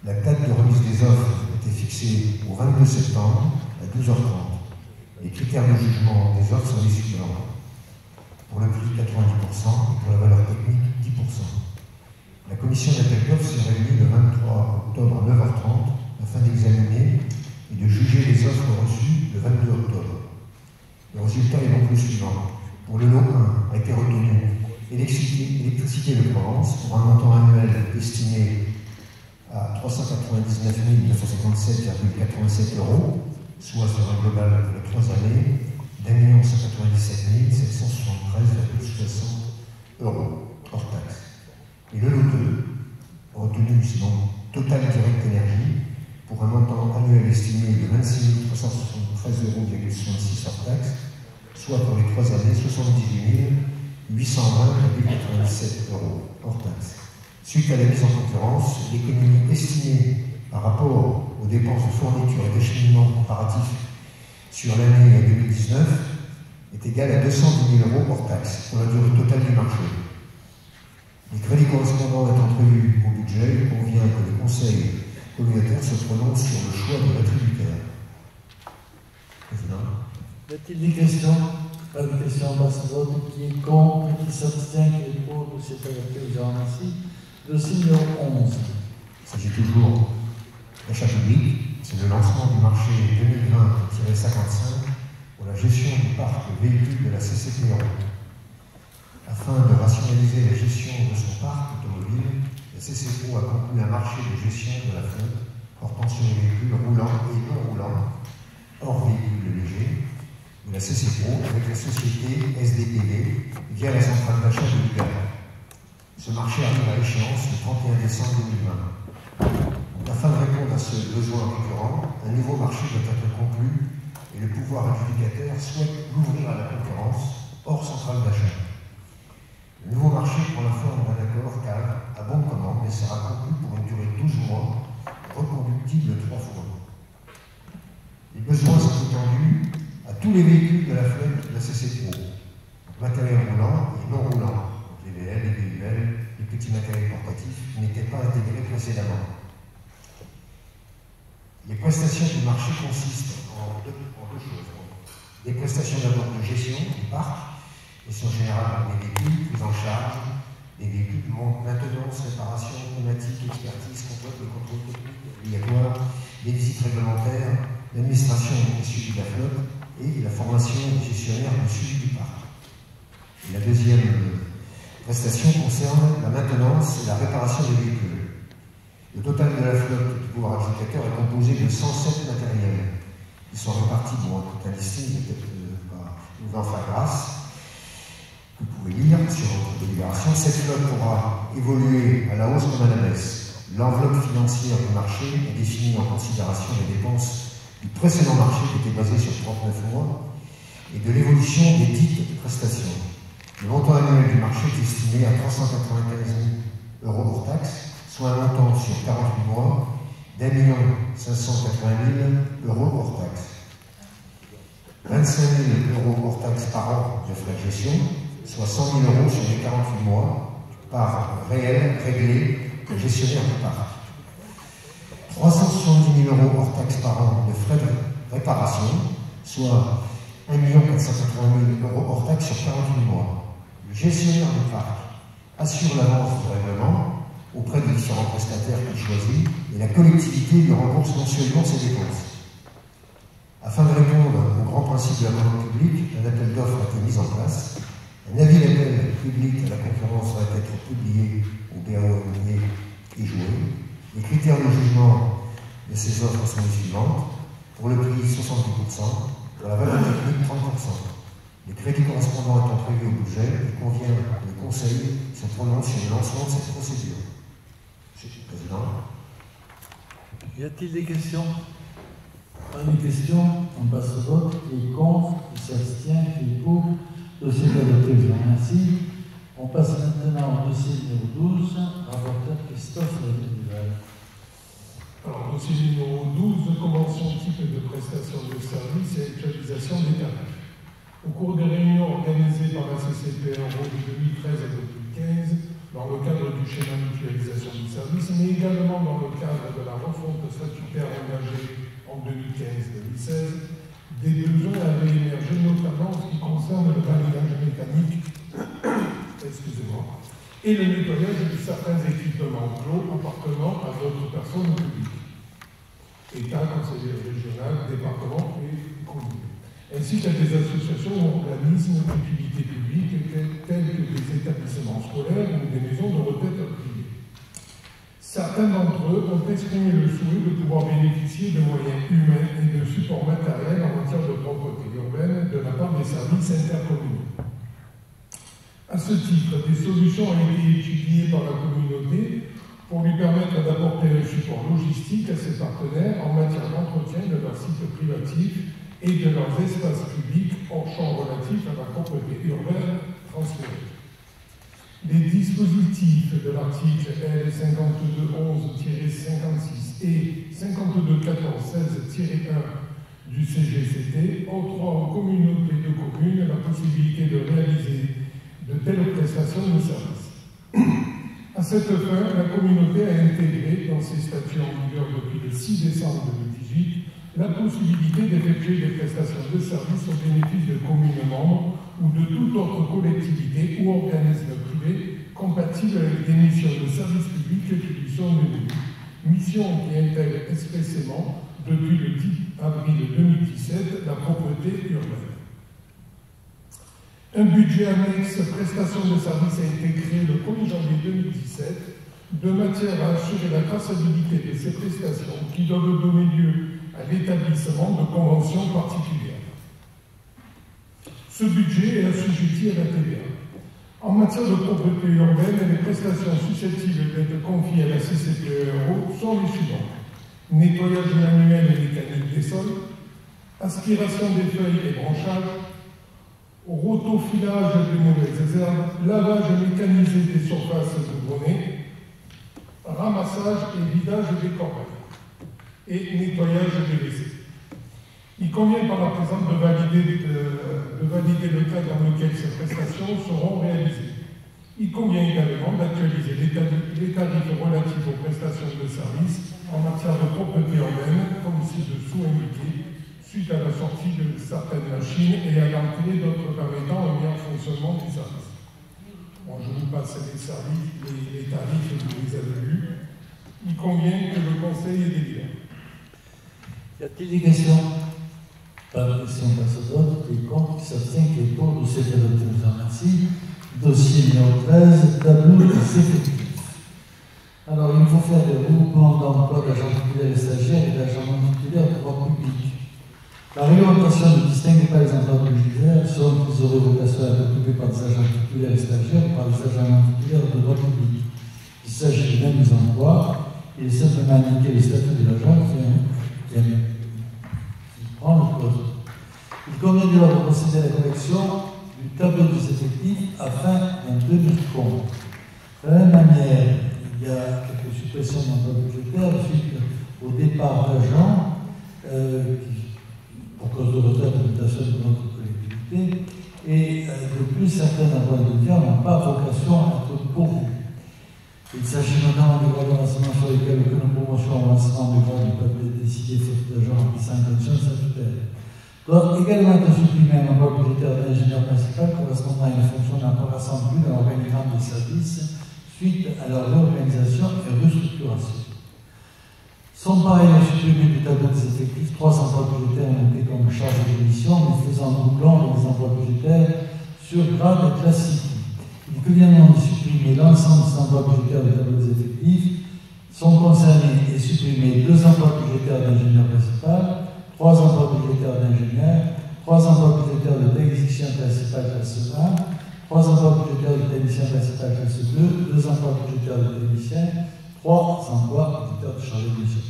La date de remise des offres a été fixée au 22 septembre à 12h30. Les critères de jugement des offres sont les suivants. Pour le prix, 90% et pour la valeur technique, 10%. La commission d'appel d'offres s'est réunie le 23 octobre à 9h30 afin d'examiner et de juger les offres reçues le 22 octobre. Le résultat est donc le suivant. Pour le lot 1, a été retenu électricité de Provence pour un montant annuel estimé à 399 957,87 €, soit sur un global de 3 années d'1 197 773,60 € hors taxe. Et le lot 2, retenu selon Total Direct Énergie, pour un montant annuel estimé de 26 373,66 € hors taxe, soit pour les 3 années 78 820,97 € hors taxe. Suite à la mise en concurrence, l'économie estimée par rapport aux dépenses de fourniture et d'acheminement comparatif sur l'année 2019 est égale à 210 000 € hors taxe pour la durée totale du marché. Les crédits correspondants étant prévus au budget, il convient que le Conseil communautaire se prononce sur le choix de l'attributaire. Président. Y a-t-il des questions? Pas de questions dans ce vote. Qui est contre? Qui s'abstient? Qui est pour? C'est adopté. Je vous remercie. Dossier numéro 11. Il s'agit toujours d'achat public. C'est le lancement du marché 2020-55 pour la gestion du parc de véhicules de la CCPERO. Afin de rationaliser la gestion de son parc automobile, la CCPERO a conclu un marché de gestion de la flotte portant sur les véhicules roulants et non roulants, hors véhicules légers, de la CCPERO avec la société SDPV via la centrale d'achat de Lugano. Ce marché arrive à échéance le 31 décembre besoins récurrents, un nouveau marché doit être conclu et le pouvoir adjudicateur souhaite l'ouvrir à la concurrence hors centrale d'achat. Le nouveau marché prend la forme d'un accord cadre à bonne commande et sera conclu pour une durée de 12 mois, reconductible 3 fois. Les besoins sont étendus à tous les véhicules de la flotte de la CCPO, matériel roulant et non roulant, les VL, les VUL, les petits matériels portatifs qui n'étaient pas intégrés précédemment. Les prestations du marché consistent en deux choses. Des prestations d'abord de gestion du parc, gestion générale des véhicules, prise en charge des véhicules, maintenance, réparation, pneumatique, expertise, contrôle technique obligatoire, les visites réglementaires, l'administration et le suivi de la flotte et la formation des gestionnaires du suivi du parc. Et la deuxième prestation concerne la maintenance et la réparation des véhicules. Le total de la flotte du pouvoir adjudicateur est composé de 107 matériels. Ils sont répartis, bon, tout un listing, nous en faire grâce, que vous pouvez lire sur votre délibération. Cette flotte pourra évoluer à la hausse comme à la baisse. L'enveloppe financière du marché est définie en considération des dépenses du précédent marché qui était basé sur 39 mois et de l'évolution des dites prestations. Le montant annuel du marché est estimé à 395 000 € hors taxe, soit un montant sur 48 mois d'1 580 000 € hors taxe. 25 000 € hors taxe par an de frais de gestion, soit 100 000 € sur les 48 mois par réel réglé au gestionnaire du parc. 370 000 € hors taxe par an de frais de réparation, soit 1 480 000 € hors taxe sur 48 mois. Le gestionnaire du parc assure l'avance du règlement auprès des différents prestataires qu'il choisit et la collectivité lui rembourse mensuellement ses dépenses. Afin de répondre au grand principe de la commande publique, un appel d'offres a été mis en place. Un avis d'appel public à la concurrence va être publié au BAO et joué. Les critères de jugement de ces offres sont les suivantes. Pour le prix, 70%. Pour la valeur technique, 30%. Les crédits correspondants étant prévus au budget, il convient que le Conseil se prononce sur le lancement de cette procédure. Monsieur le Président. Y a-t-il des questions? Pas de questions, on passe au vote. Qui est contre, qui s'abstient, qui est pour. Dossier adopté, je vous remercie. On passe maintenant au dossier numéro 12, rapporteur Christophe Duval. Alors, dossier numéro 12, convention type de prestation de services et actualisation des tarifs. Au cours des réunions organisées par la CCPRO de 2013 à 2015, dans le cadre du schéma mutualisation du service, mais également dans le cadre de la refonte statutaire engagée en 2015-2016, des besoins avaient émergé, notamment en ce qui concerne le balayage mécanique et le nettoyage de certains équipements clos appartenant à d'autres personnes publiques, État, conseiller régional, département et commune, ainsi qu'à des associations ou organismes d'utilité publique tels que des établissements scolaires ou des maisons de retraite privées. Certains d'entre eux ont exprimé le souhait de pouvoir bénéficier de moyens humains et de supports matériels en matière de propreté urbaine de la part des services intercommunaux. À ce titre, des solutions ont été étudiées par la communauté pour lui permettre d'apporter un support logistique à ses partenaires en matière d'entretien de leurs sites privatifs et de leurs espaces publics hors champ relatifs à la propreté urbaine transférée. Les dispositifs de l'article L. 5211-56 et 5214-16-1 du CGCT octroient aux communautés de communes la possibilité de réaliser de telles prestations de services. À cette fin, la communauté a intégré dans ses statuts en vigueur depuis le 6 décembre 2018 la possibilité d'effectuer des prestations de services au bénéfice de communes membres ou de toute autre collectivité ou organisme privé compatible avec des missions de service public qui lui sont dévolues. Missions qui intègrent expressément, depuis le 10 avril 2017, la propreté urbaine. Un budget annexe prestation de services a été créé le 1er janvier 2017 de manière à assurer la traçabilité de ces prestations qui doivent donner lieu à l'établissement de conventions particulières. Ce budget est assujetti à la TVA. En matière de propreté urbaine, les prestations susceptibles d'être confiées à la CCPRO sont les suivantes. nettoyage manuel et mécanique des sols, aspiration des feuilles et branchages, rotofilage des mauvaises herbes, lavage mécanisé des surfaces goudronnées, ramassage et vidage des corbeilles et nettoyage des WC. Il convient par la présente de valider le cas dans lequel ces prestations seront réalisées. Il convient également d'actualiser les tarifs relatifs aux prestations de services en matière de propreté urbaine, comme ci-dessous indiqué, suite à la sortie de certaines machines et à l'entrée d'autres permettant un meilleur fonctionnement du service. Bon, je vous passe les tarifs, vous les avez lus. Il convient que le Conseil ait délibéré. Y a-t-il des questions? Pas de questions, passe au vote. Qui est contre, qui s'abstient, qui est pour, c'est adopté. Je vous remercie. Dossier numéro 13, tableau des effectifs. Alors, il faut faire des regroupements d'emploi d'agents titulaires et stagiaires et d'agents non titulaires de droit public. La réglementation ne distingue pas les emplois budgétaires selon qu'ils auraient vocation à être occupés par des agents titulaires et stagiaires ou par des agents non titulaires de droit public. Il s'agit de mêmes emplois. Il est simplement indiqué le statut de l'agent qui prend le poste. Il convient dès lors de procéder à la correction du tableau des effectifs afin d'en tenir compte. De la même manière, il y a quelques suppressions d'emplois budgétaires suite au départ d'agents pour cause de retard de mutation de notre collectivité, et de plus, certains emplois budgétaires n'ont pas vocation à être pourvus. Il s'agit notamment des droits de renseignement sur lesquels aucune promotion ou avancement du droit du peuple est décidé sauf d'agents remplissant une condition statutaire. Doit également être supprimé un emploi budgétaire d'ingénieur principal correspondant à une fonction n'apparaissant plus dans l'organigramme des services suite à leur réorganisation et restructuration. Sont par ailleurs supprimés du tableau des effectifs 3 emplois budgétaires notés comme charge de mission, mais faisant doublon des emplois budgétaires sur grade classique. Il convient de supprimer l'ensemble des emplois budgétaires du tableau des effectifs. Sont concernés et supprimés 2 emplois budgétaires d'ingénieur principal, 3 emplois budgétaires d'ingénieur, 3 emplois budgétaires de technicien principal classe 1, 3 emplois budgétaires de technicien principal classe 2, 2 emplois budgétaires de technicien, 3 emplois budgétaires de chargé de mission.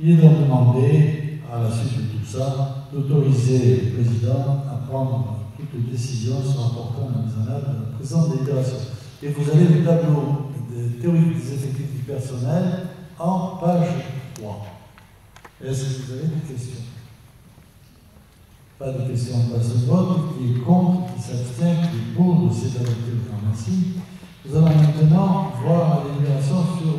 Il est donc demandé, à la suite de tout ça, d'autoriser le président à prendre toute décision sur rapportant la mise en œuvre de la présente délibération. Et vous avez le tableau de théorie des effectifs du personnel en page 3. Est-ce que vous avez des questions? Pas de questions, on passe au vote. Qui est contre, qui s'abstient, qui est pour, c'est adopté. Merci. Nous allons maintenant voir la délibération sur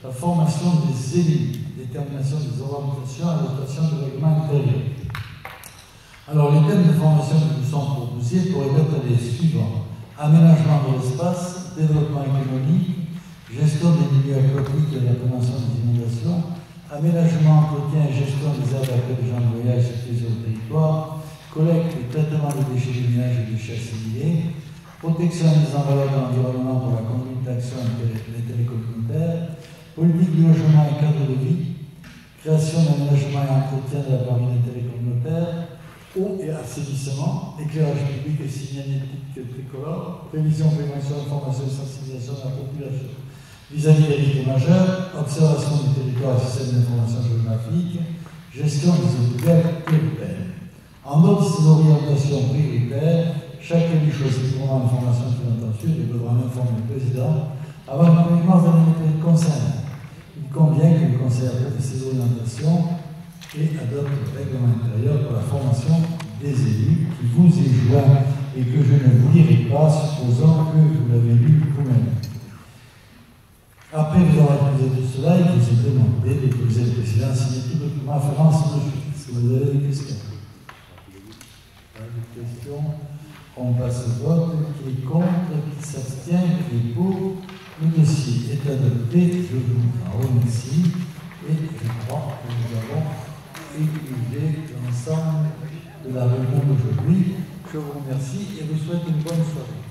la formation des élus, détermination des organisations et adaptation du règlement intérieur. Alors, les thèmes de formation qui nous sont proposés pourraient être les suivants: aménagement de l'espace, développement économique, gestion des milieux aquatiques et la prévention des inondations, aménagement, entretien et gestion des aires d'accueil des gens de voyage situés sur le territoire, collecte et traitement des déchets de ménage et déchets assimilés, protection des enveloppes de l'environnement pour la conduite d'action d'intérêt communautaire, politique du logement et cadre de vie, création d'aménagement et entretien de la partie d'intérêt communautaire, eau et assainissement, éclairage public et signalétique tricolore, prévision, prévention, information et sensibilisation de la population vis-à-vis des risques majeurs, observation du territoire et système d'information géographique, gestion des hôpitaux urbains. En dehors de ces orientations prioritaires, chaque élu choisit librement l'information qui l'intentionnent et devra informer le président avant le communiquement de l'unité concernée. Il convient que le Conseil adopte ces orientations et adopte le règlement intérieur pour la formation des élus qui vous est joint et que je ne vous lirai pas, supposant que vous l'avez lu vous-même. Après vous avoir accusé de cela, il vous est demandé d'épouser le président signer tout document afférence dessus. Est-ce que vous avez des questions? Pas de questions. On passe au vote. Qui est contre, qui s'abstient, qui est pour. Le dossier est adopté. Je vous en remercie. Et je crois que nous avons étudié l'ensemble de la réunion d'aujourd'hui. Je vous remercie et vous souhaite une bonne soirée.